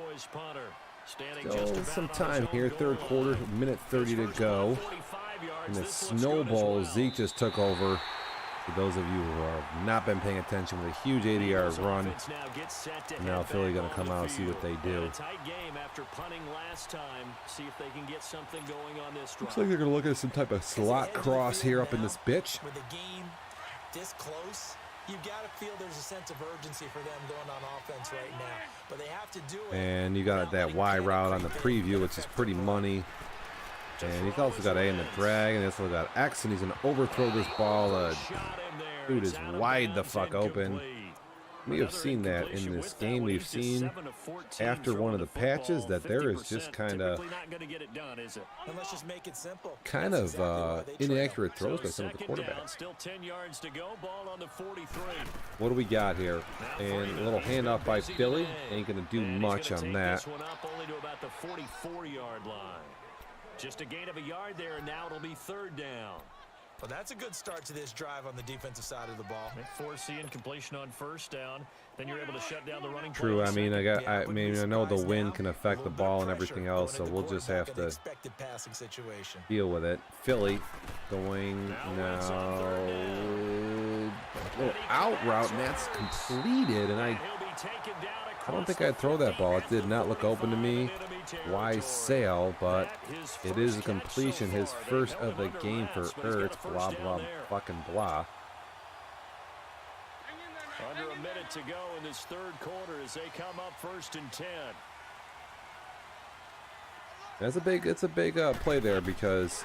still some time here. Third quarter, minute 30 to go. And the snowball Zeke just took over. For those of you who have not been paying attention, with a huge 80-yard run. And now Philly going to come out and see what they do. Looks like they're going to look at some type of slot cross here up in this bitch. With a game this close, you've got to feel there's a sense of urgency for them going on offense right now. But they have to do it. And you got that Y route on the preview, which is pretty money. And he's also got A in the drag, and he's also got X, and he's going to overthrow this ball. Dude is wide the fuck open. We have seen that in this game. We've seen after one of the patches that there is just kind of inaccurate throws by some of the quarterbacks. What do we got here? And a little handoff by Philly. Ain't going to do much on that. Just a gain of a yard there, and now it'll be third down. Well, that's a good start to this drive on the defensive side of the ball. Forcing completion on first down, then you're able to shut down the running play. True. I mean, I know the wind can affect the ball and everything else, so we'll just have to deal with it. Philly going now, a little out route, and that's completed. And I don't think I'd throw that ball. It did not look open to me. Wise sail, but it is a completion. His first of the game for Ertz. Blah, blah, fucking blah. Under a minute to go in this third quarter as they come up 1st and 10. It's a big play there, because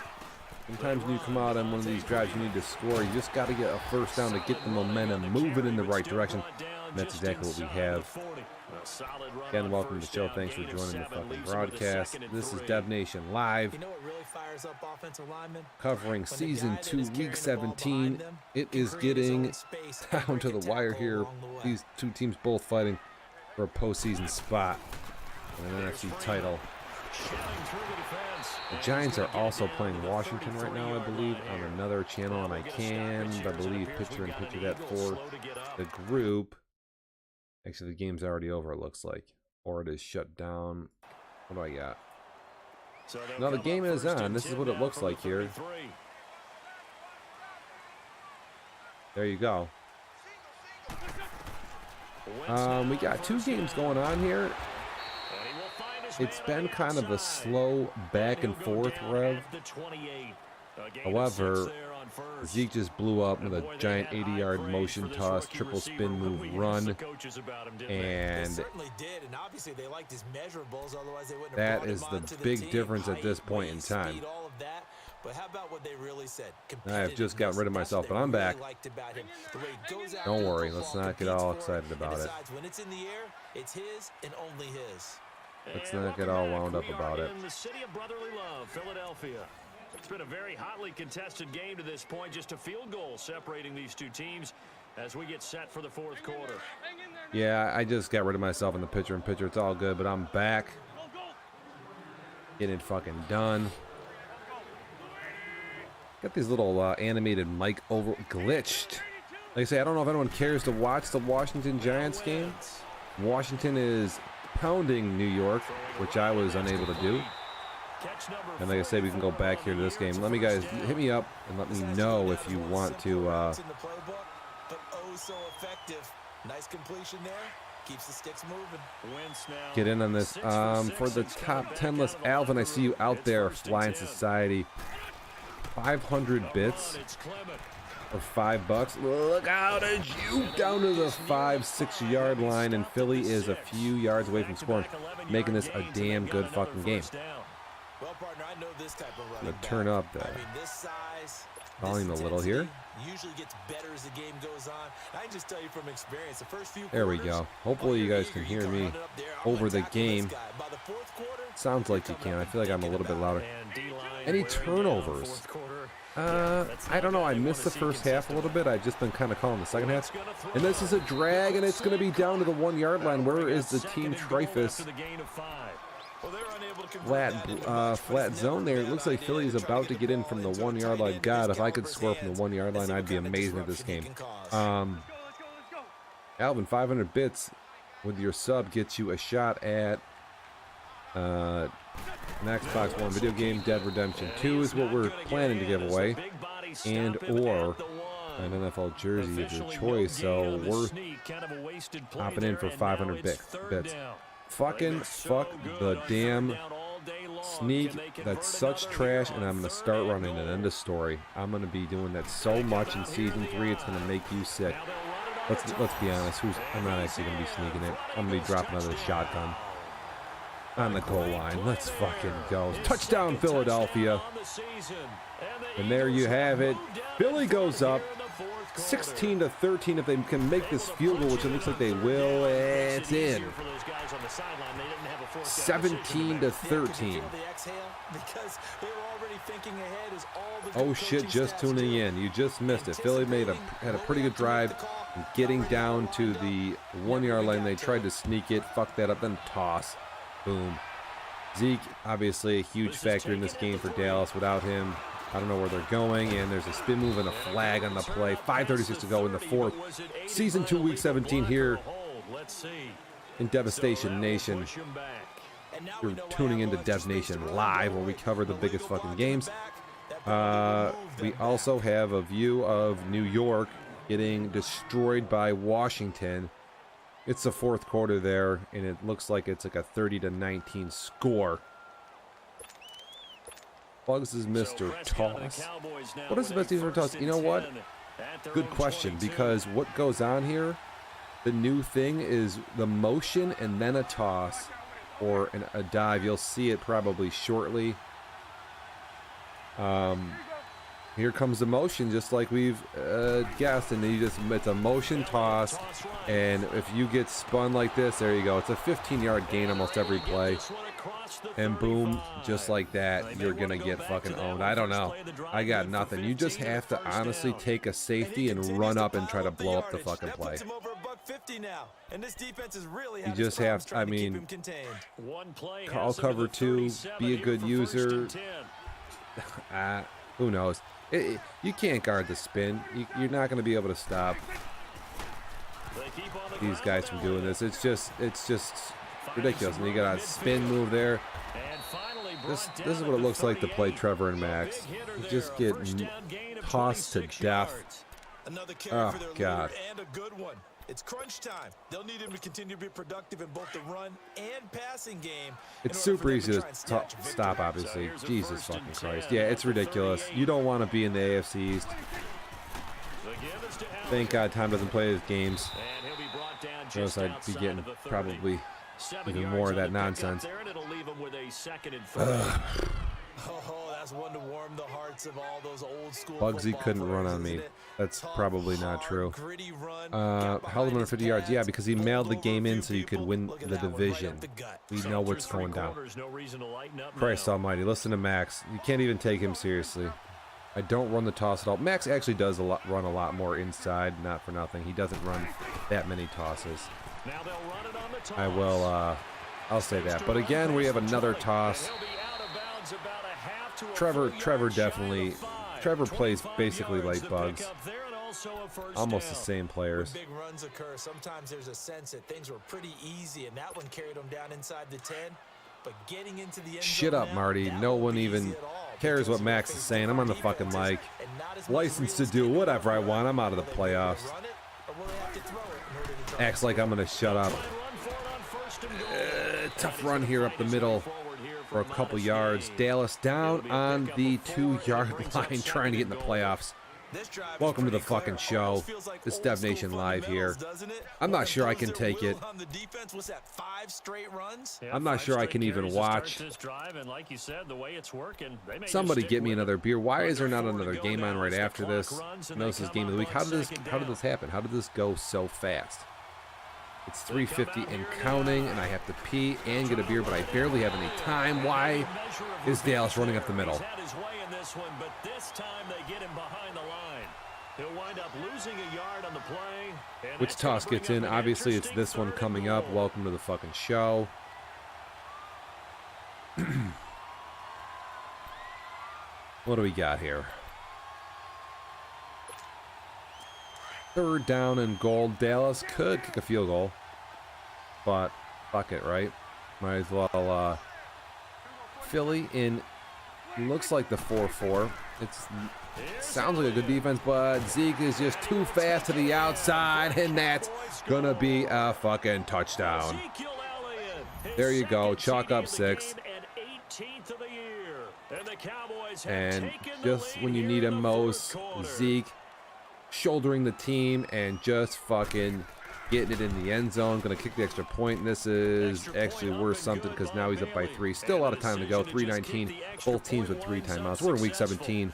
sometimes when you come out on one of these drives, you need to score. You just got to get a first down to get the momentum moving in the right direction. And that's exactly what we have. Again, welcome to the show. Thanks for joining the fucking broadcast. This is Dev Nation Live, covering Season 2, Week 17. It is getting down to the wire here. These two teams both fighting for a postseason spot and an NFC title. The Giants are also playing Washington right now, I believe, on another channel, and I believe, picture that for the group. Actually, the game's already over, it looks like. Or it is shut down. What do I got? No, the game is on. This is what it looks like here. There you go. We got two games going on here. It's been kind of a slow back and forth, Rev. However, Zeke just blew up with a giant 80-yard motion toss, triple spin move run, and that is the big difference at this point in time. I have just got rid of myself, but I'm back. Don't worry, let's not get all excited about it. Let's not get all wound up about it. The city of brotherly love, Philadelphia. It's been a very hotly contested game to this point. Just a field goal separating these two teams as we get set for the fourth quarter. Yeah, I just got rid of myself in the picture-in-picture. It's all good, but I'm back. Getting it fucking done. Got these little animated mic over glitched. Like I say, I don't know if anyone cares to watch the Washington Giants game. Washington is pounding New York, which I was unable to do. And like I said, we can go back here to this game. Let me guys hit me up and let me know if you want to get in on this. For the top 10 list, Alvin, I see you out there, Flying Society. 500 bits for $5. Look out at you down to the 5-6 yard line, and Philly is a few yards away from scoring, making this a damn good fucking game. Well, partner, I know this type of I'm running going to turn up the I mean, this size, volume a little here. Usually gets better as the game goes on. I can just tell you from experience, the first few There we quarters, go. Hopefully you guys can hear me over the game. Sounds like you can. I feel like I'm a little bit louder. Any turnovers? I don't know. I missed the first half a little bit. I've just been kind of calling the second half. And this is a drag, and it's going to be down to the 1 yard line. Where is the team Trifus? Flat zone there. It looks like Philly is about to get in from the 1 yard line. God, if I could score from the 1 yard line, I'd be amazing at this game. Alvin, 500 bits with your sub gets you a shot at an Xbox One video game. Dead Redemption 2 is what we're planning to give away, and or an NFL jersey of your choice. So we're hopping in for 500 bits. Fuck the damn sneak. That's such trash, and I'm going to start running it. End of story. I'm going to be doing that so much in Season 3, it's going to make you sick. Let's be honest. I'm not actually going to be sneaking it. I'm going to be dropping another shotgun on the goal line. Let's fucking go. Touchdown, Philadelphia. And there you have it. Philly goes up 16-13. If they can make this field goal, which it looks like they will, it's in. 17-13. Oh shit, just tuning in. You just missed it. Philly had a pretty good drive getting down to the 1 yard line. They tried to sneak it, fuck that up, then toss. Boom. Zeke, obviously a huge factor in this game for Dallas. Without him, I don't know where they're going, and there's a spin move and a flag on the play. 5:36 to go in the fourth. Season 2, Week 17 here in Devastation Nation. You're tuning into Dev Nation Live, where we cover the biggest fucking games. We also have a view of New York getting destroyed by Washington. It's the fourth quarter there, and it looks like it's like a 30-19 score. Bugs is Mr. Toss. What is the best Mr. Toss? You know what? Good question, because what goes on here, the new thing is the motion and then a toss or a dive. You'll see it probably shortly. Here comes the motion, just like we've guessed, and then it's a motion toss, and if you get spun like this, there you go. It's a 15-yard gain almost every play, and boom, just like that, you're gonna get fucking owned. I don't know. I got nothing. You just have to honestly take a safety and run up and try to blow up the fucking play. You just have, I mean, call cover 2, be a good user. Who knows? You can't guard the spin. You're not going to be able to stop these guys from doing this. It's just ridiculous. And you got a spin move there. This is what it looks like to play Trevor and Max. You just get tossed to death. Oh, God. It's crunch time. They'll need him to continue to be productive in both the run and passing game. It's super easy to stop, obviously. Jesus fucking Christ. Yeah, it's ridiculous. You don't want to be in the AFC East. Thank God Tom doesn't play his games. Or else I'd be getting probably even more of that nonsense. Oh, that's one to warm the hearts of all those old school. Bugsy couldn't run on me. That's probably not true. Held him under 50 yards. Yeah, because he mailed the game in so you could win the division. We know what's going down. Christ almighty. Listen to Max. You can't even take him seriously. I don't run the toss at all. Max actually does run a lot more inside, not for nothing. He doesn't run that many tosses. I'll say that. But again, we have another toss. Trevor plays basically like Bugs. Almost the same players. Big runs occur. Sometimes there's a sense that things were pretty easy, and that one carried them down inside the 10. But getting into the end Shut up, Marty. No one even cares what Max is saying. I'm on the fucking mic. License to do whatever I want. I'm out of the playoffs. Acts like I'm gonna shut up. Tough run here up the middle for a couple yards. Dallas down on the 2 yard line, trying to get in the playoffs. Welcome to the fucking show. It's Dev Nation Live here. I'm not sure I can take it. I'm not sure I can even watch. Somebody get me another beer. Why is there not another game on right after this? I know this is game of the week. How did this happen? How did this go so fast? It's 3:50 and counting, and I have to pee and get a beer, but I barely have any time. Why is Dallas running up the middle? But this time they get him behind the line. He'll wind up losing a yard on the play. Which toss gets in? Obviously, it's this one coming up. Welcome to the fucking show. What do we got here? 3rd down and goal. Dallas could kick a field goal, but fuck it, right? Might as well. Philly in looks like the 4-4. It sounds like a good defense, but Zeke is just too fast to the outside, and that's gonna be a fucking touchdown. There you go. Chalk up 6. And just when you need him most, Zeke shouldering the team and just fucking getting it in the end zone. Gonna kick the extra point. This is actually worth something because now he's up by 3. Still a lot of time to go. 3:19. Both teams with 3 timeouts. We're in week 17.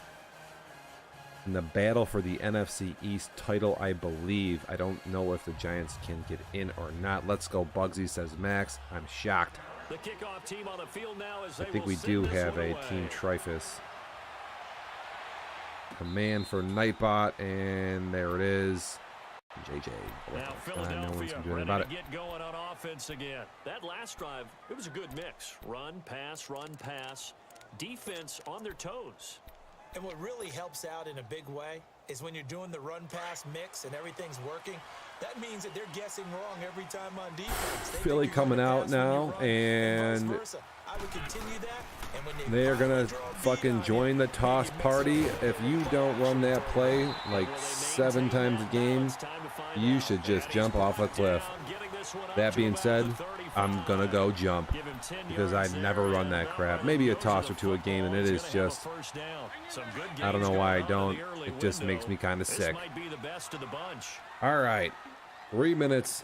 In the battle for the NFC East title, I believe. I don't know if the Giants can get in or not. Let's go, Bugsy, says Max. I'm shocked. The kickoff team on the field now as I think we do have a Team Trifus. Command for Nightbot, and there it is. JJ. Now Philadelphia ready to get going on offense again. That last drive, it was a good mix. Run, pass, defense on their toes. And what really helps out in a big way is when you're doing the run-pass mix and everything's working, that means that they're guessing wrong every time on defense. Philly coming out now, and they are going to fucking join the toss party. If you don't run that play like 7 times a game, you should just jump off a cliff. That being said, I'm going to go jump because I never run that crap. Maybe a toss or 2 a game, and it is just, I don't know why I don't. It just makes me kind of sick. All right, 3 minutes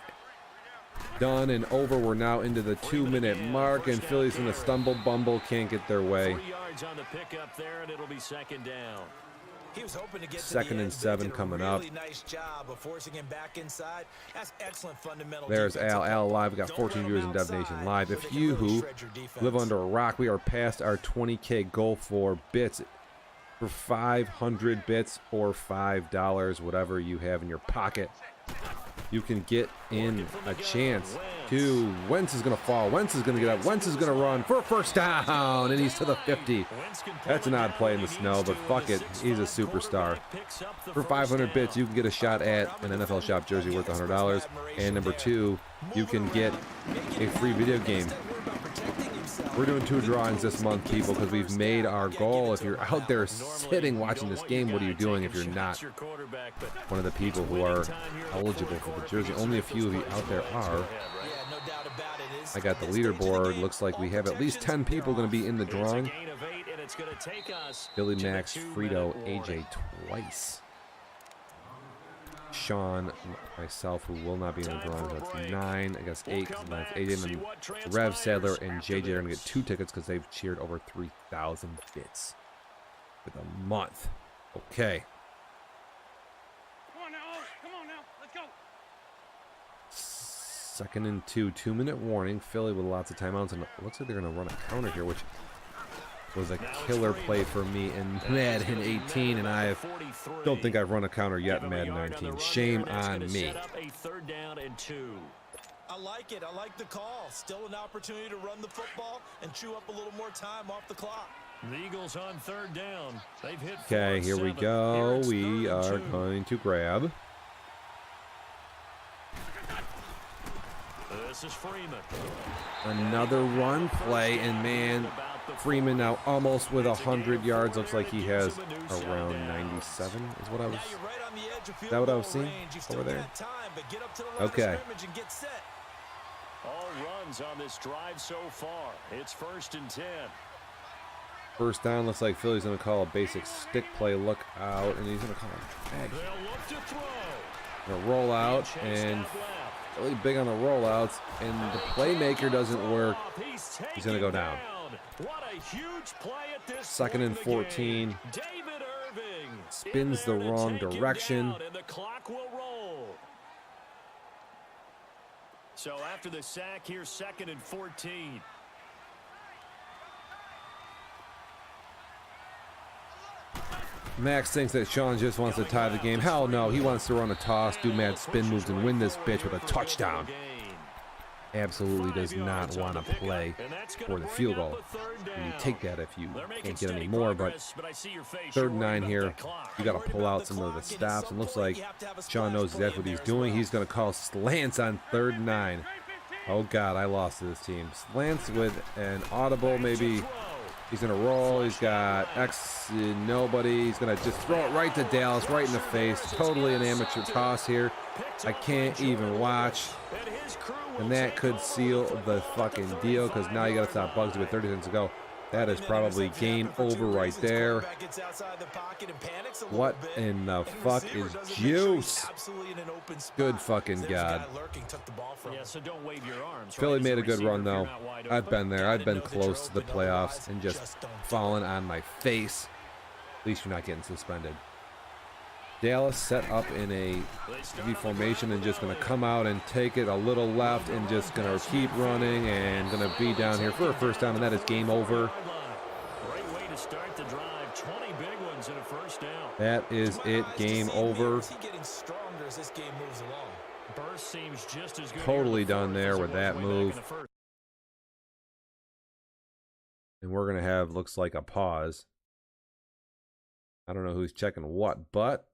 done and over. We're now into the 2-minute mark, and Philly's going to stumble, bumble, can't get their way. 3 yards on the pickup there, and it'll be 2nd down. He was hoping to get 2nd and 7 coming up. Nice job of forcing him back inside. That's excellent fundamental. There's Al Live. We got 14 viewers in Dev Nation Live. If you who live under a rock, we are past our 20K goal for bits. For 500 bits or $5, whatever you have in your pocket, you can get in a chance to. Wentz is going to fall. Wentz is going to get up. Wentz is going to run for a 1st down, and he's to the 50. That's an odd play in the snow, but fuck it. He's a superstar. For 500 bits, you can get a shot at an NFL Shop jersey worth $100. And number 2, you can get a free video game. We're doing 2 drawings this month, people, because we've made our goal. If you're out there sitting watching this game, what are you doing if you're not one of the people who are eligible for the jersey? Only a few of you out there are. I got the leaderboard. Looks like we have at least 10 people going to be in the drawing. Billy, Max, Frito, AJ twice. Sean, myself, who will not be in the drawing. That's 9. I guess 8. Because that's 8. And then Rev, Sadler, and JJ are going to get 2 tickets because they've cheered over 3,000 bits for the month. Okay. Come on now, let's go. 2nd and 2, 2-minute warning. Philly with lots of timeouts, and it looks like they're going to run a counter here, which was a killer play for me in Madden 18, and I don't think I've run a counter yet in Madden 19. Shame on me. I like it. I like the call. Still an opportunity to run the football and chew up a little more time off the clock. The Eagles on 3rd down. They've hit 4 Okay, here we go. We are going to grab. This is Freeman. Another run play, and man, Freeman now almost with 100 yards. Looks like he has around 97 is what I was. Is that what I was seeing over there? Okay. All runs on this drive so far. It's 1st and 10. First down, looks like Philly's going to call a basic stick play. Look out, and he's going to call it bag. They'll look to throw. Going to roll out, and really big on the rollouts, and the playmaker doesn't work. He's going to go down. What a huge play at this 2nd and 14. David Irving Spins the wrong direction. And the clock will roll. So after the sack, here's 2nd and 14. Max thinks that Sean just wants to tie the game. Hell no, he wants to run a toss, do mad spin moves, and win this bitch with a touchdown. Absolutely does not want to play for the field goal. And you take that if you can't get any more, but 3rd and 9 here, you got to pull out some of the stops. And looks like Sean knows exactly what he's doing. He's going to call slants on 3rd and 9. Oh God, I lost to this team. Slants with an audible, maybe. He's going to roll. He's got nobody. He's going to just throw it right to Dallas, right in the face. Totally an amateur toss here. I can't even watch. And that could seal the fucking deal because now you got to stop Bugsy with 30 seconds to go. That is probably game over right there. What in the fuck is juice? Good fucking God. Philly made a good run, though. I've been there. I've been close to the playoffs and just fallen on my face. At least you're not getting suspended. Dallas set up in a V formation and just going to come out and take it a little left and just going to keep running and going to be down here for a first down, and that is game over. Great way to start the drive. 20 big ones in a first down. That is it. Game over. Totally done there with that move. And we're going to have, looks like, a pause. I don't know who's checking what, but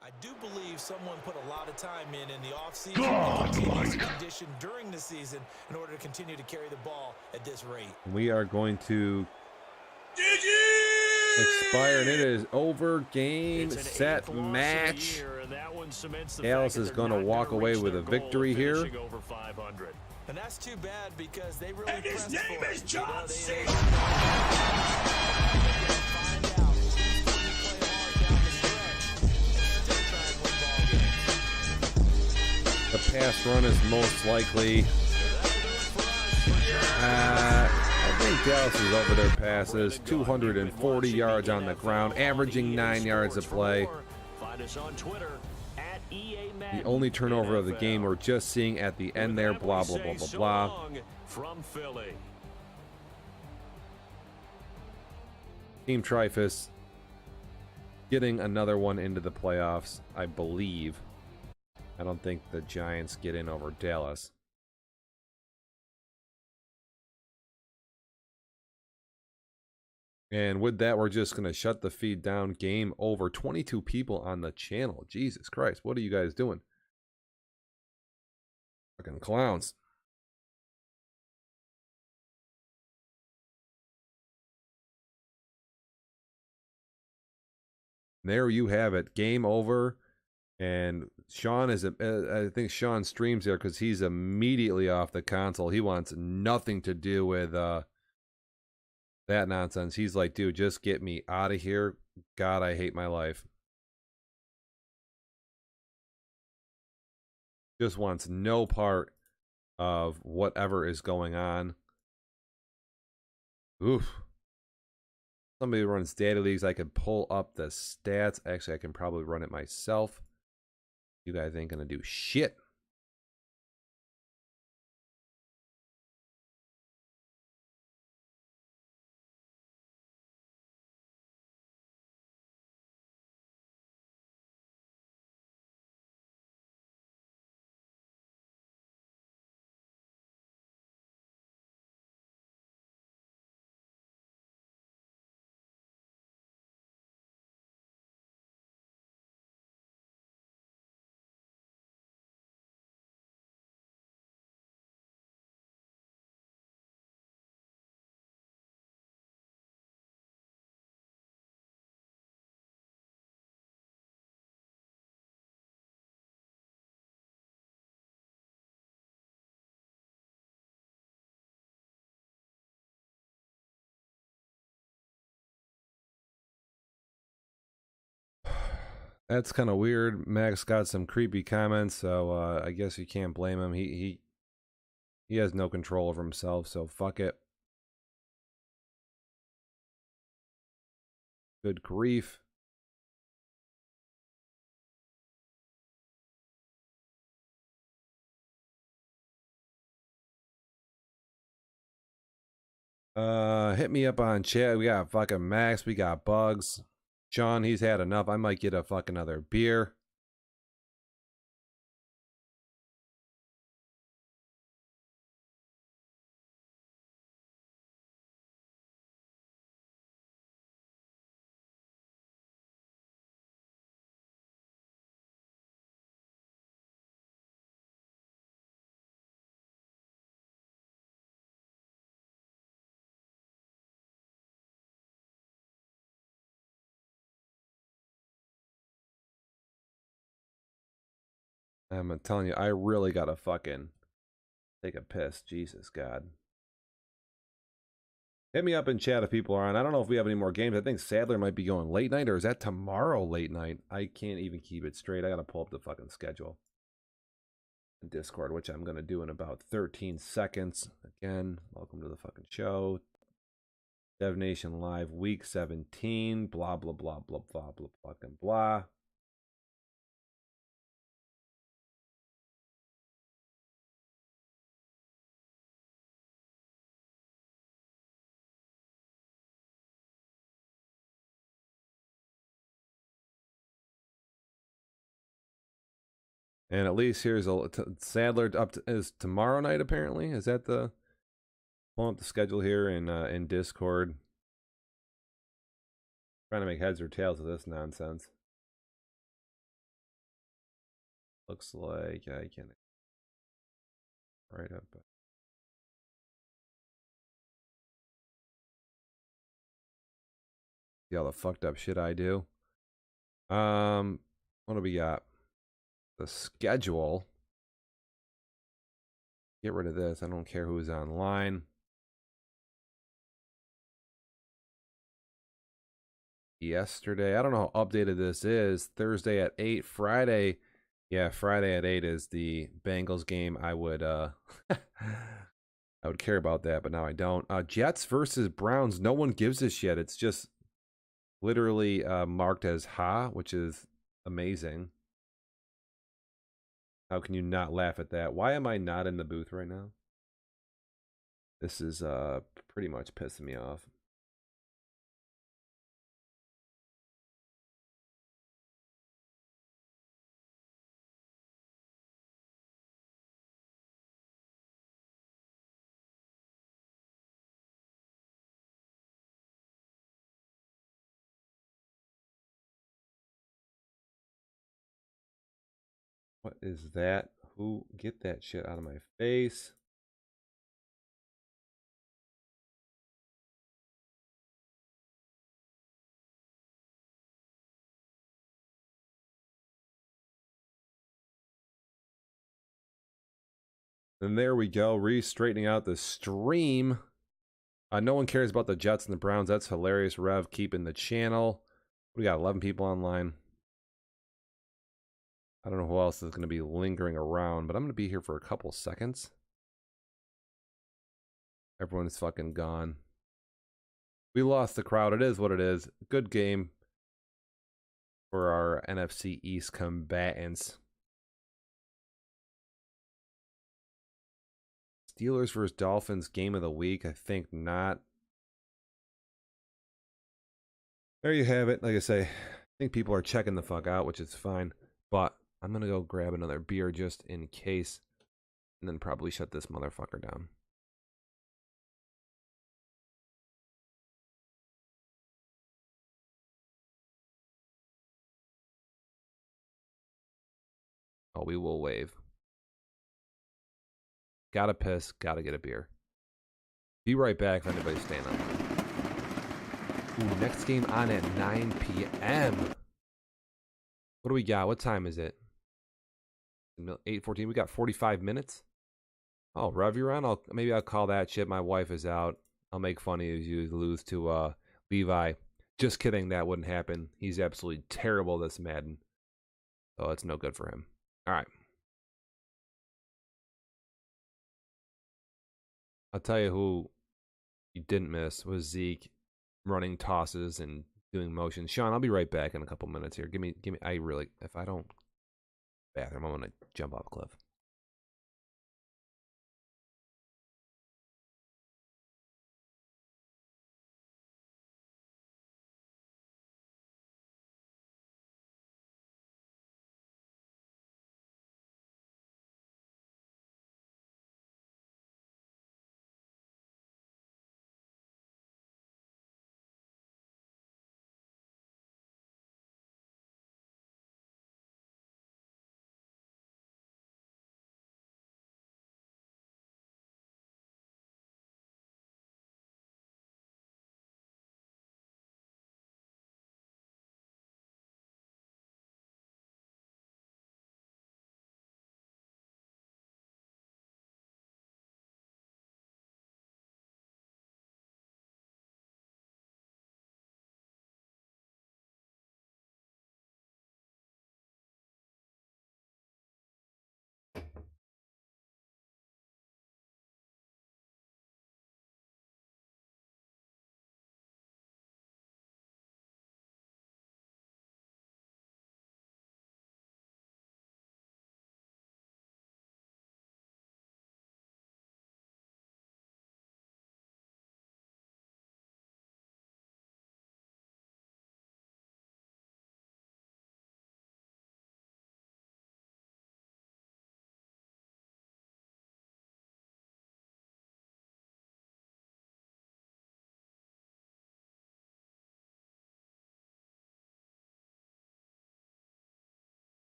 I do believe someone put a lot of time in the offseason, condition during the season in order to continue to carry the ball at this rate. We are going to expire, and it is over. Game, set, match. Dallas is going to walk away with a victory here. And that's too bad because they really and his name is John C. The pass run is most likely. I think Dallas is over their passes. 240 yards on the ground, averaging 9 yards a play. Find us on Twitter at EA Madden. The only turnover of the game we're just seeing at the end there. Blah, blah, blah, blah, blah. From Philly. Team Trifus getting another one into the playoffs, I believe. I don't think the Giants get in over Dallas. And with that, we're just going to shut the feed down. Game over. 22 people on the channel. Jesus Christ, what are you guys doing? Fucking clowns. There you have it. Game over. And Sean is, I think Sean streams there because he's immediately off the console. He wants nothing to do with that nonsense. He's like, dude, just get me out of here. God, I hate my life. Just wants no part of whatever is going on. Oof. Somebody runs data leagues. I could pull up the stats. Actually, I can probably run it myself. You guys ain't gonna do shit. That's kind of weird. Max got some creepy comments, so I guess you can't blame him. He has no control over himself, so fuck it. Good grief. Hit me up on chat. We got fucking Max. We got Bugs. Sean, he's had enough. I might get a fucking another beer. I'm telling you, I really gotta fucking take a piss. Jesus God. Hit me up in chat if people are on. I don't know if we have any more games. I think Sadler might be going late night, or is that tomorrow late night? I can't even keep it straight. I gotta pull up the fucking schedule. Discord, which I'm gonna do in about 13 seconds. Again, welcome to the fucking show. Dev Nation Live Week 17. Blah blah blah blah blah blah fucking blah. And at least here's a Sadler up to, is tomorrow night apparently. Is that the pulling up the schedule here in Discord? Trying to make heads or tails of this nonsense. Looks like I can right up. See all the fucked up shit I do. What do we got? The schedule. Get rid of this. I don't care who's online. Yesterday, I don't know how updated this is. Thursday at 8. Friday, yeah, Friday at 8 is the Bengals game. I would I would care about that, but now I don't. Jets versus Browns. No one gives a shit. It's just literally marked as ha, which is amazing. How can you not laugh at that? Why am I not in the booth right now? This is pretty much pissing me off. What is that? Who? Get that shit out of my face. And there we go, re-straightening out the stream. No one cares about the Jets and the Browns. That's hilarious. Rev keeping the channel. We got 11 people online. I don't know who else is going to be lingering around, but I'm going to be here for a couple seconds. Everyone's fucking gone. We lost the crowd. It is what it is. Good game for our NFC East combatants. Steelers versus Dolphins game of the week. I think not. There you have it. Like I say, I think people are checking the fuck out, which is fine. But I'm going to go grab another beer just in case. And then probably shut this motherfucker down. Oh, we will wave. Gotta piss, gotta get a beer. Be right back if anybody's staying on. Ooh, next game on at 9 p.m. What do we got? What time is it? 8:14. We got 45 minutes. Oh, Rev, you're on? Maybe I'll call that shit. My wife is out. I'll make fun of you lose to Levi. Just kidding, that wouldn't happen. He's absolutely terrible this Madden. So it's no good for him. All right. I'll tell you who you didn't miss was Zeke running tosses and doing motions. Sean, I'll be right back in a couple minutes here. Give me. If I don't bathroom, I'm gonna jump off a cliff.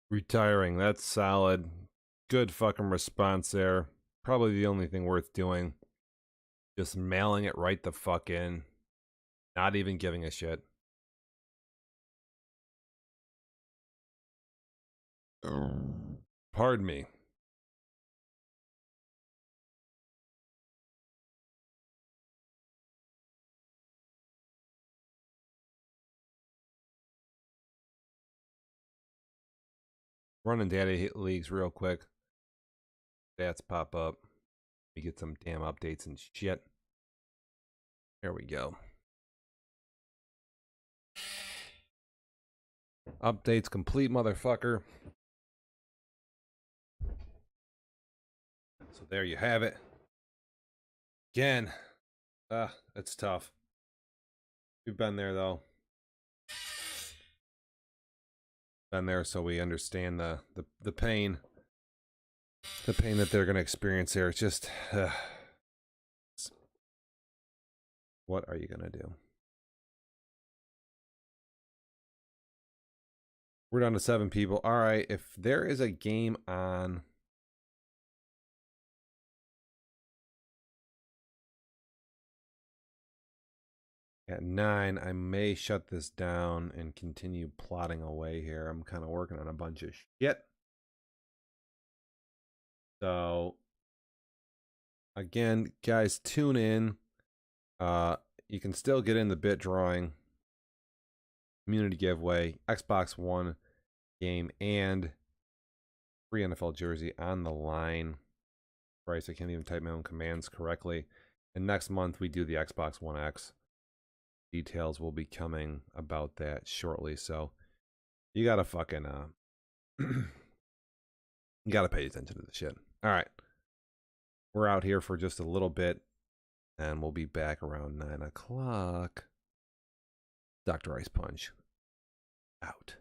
Retiring, that's solid. Good fucking response there. Probably the only thing worth doing. Just mailing it right the fuck in. Not even giving a shit. Pardon me. Running data leagues real quick. Stats pop up. We get some damn updates and shit. There we go. Updates complete, motherfucker. So there you have it. Again. It's tough. We've been there though. Been there, so we understand the pain. The pain that they're gonna experience there. It's just what are you gonna do? We're down to 7 people. All right, if there is a game on at 9, I may shut this down and continue plodding away here. I'm kind of working on a bunch of shit. So, again, guys, tune in. You can still get in the bit drawing, community giveaway, Xbox One game, and free NFL jersey on the line. Price, I can't even type my own commands correctly. And next month, we do the Xbox One X. Details will be coming about that shortly, so you gotta fucking you gotta pay attention to the shit. All right, we're out here for just a little bit, and we'll be back around 9 o'clock. Dr. Ice Punch out.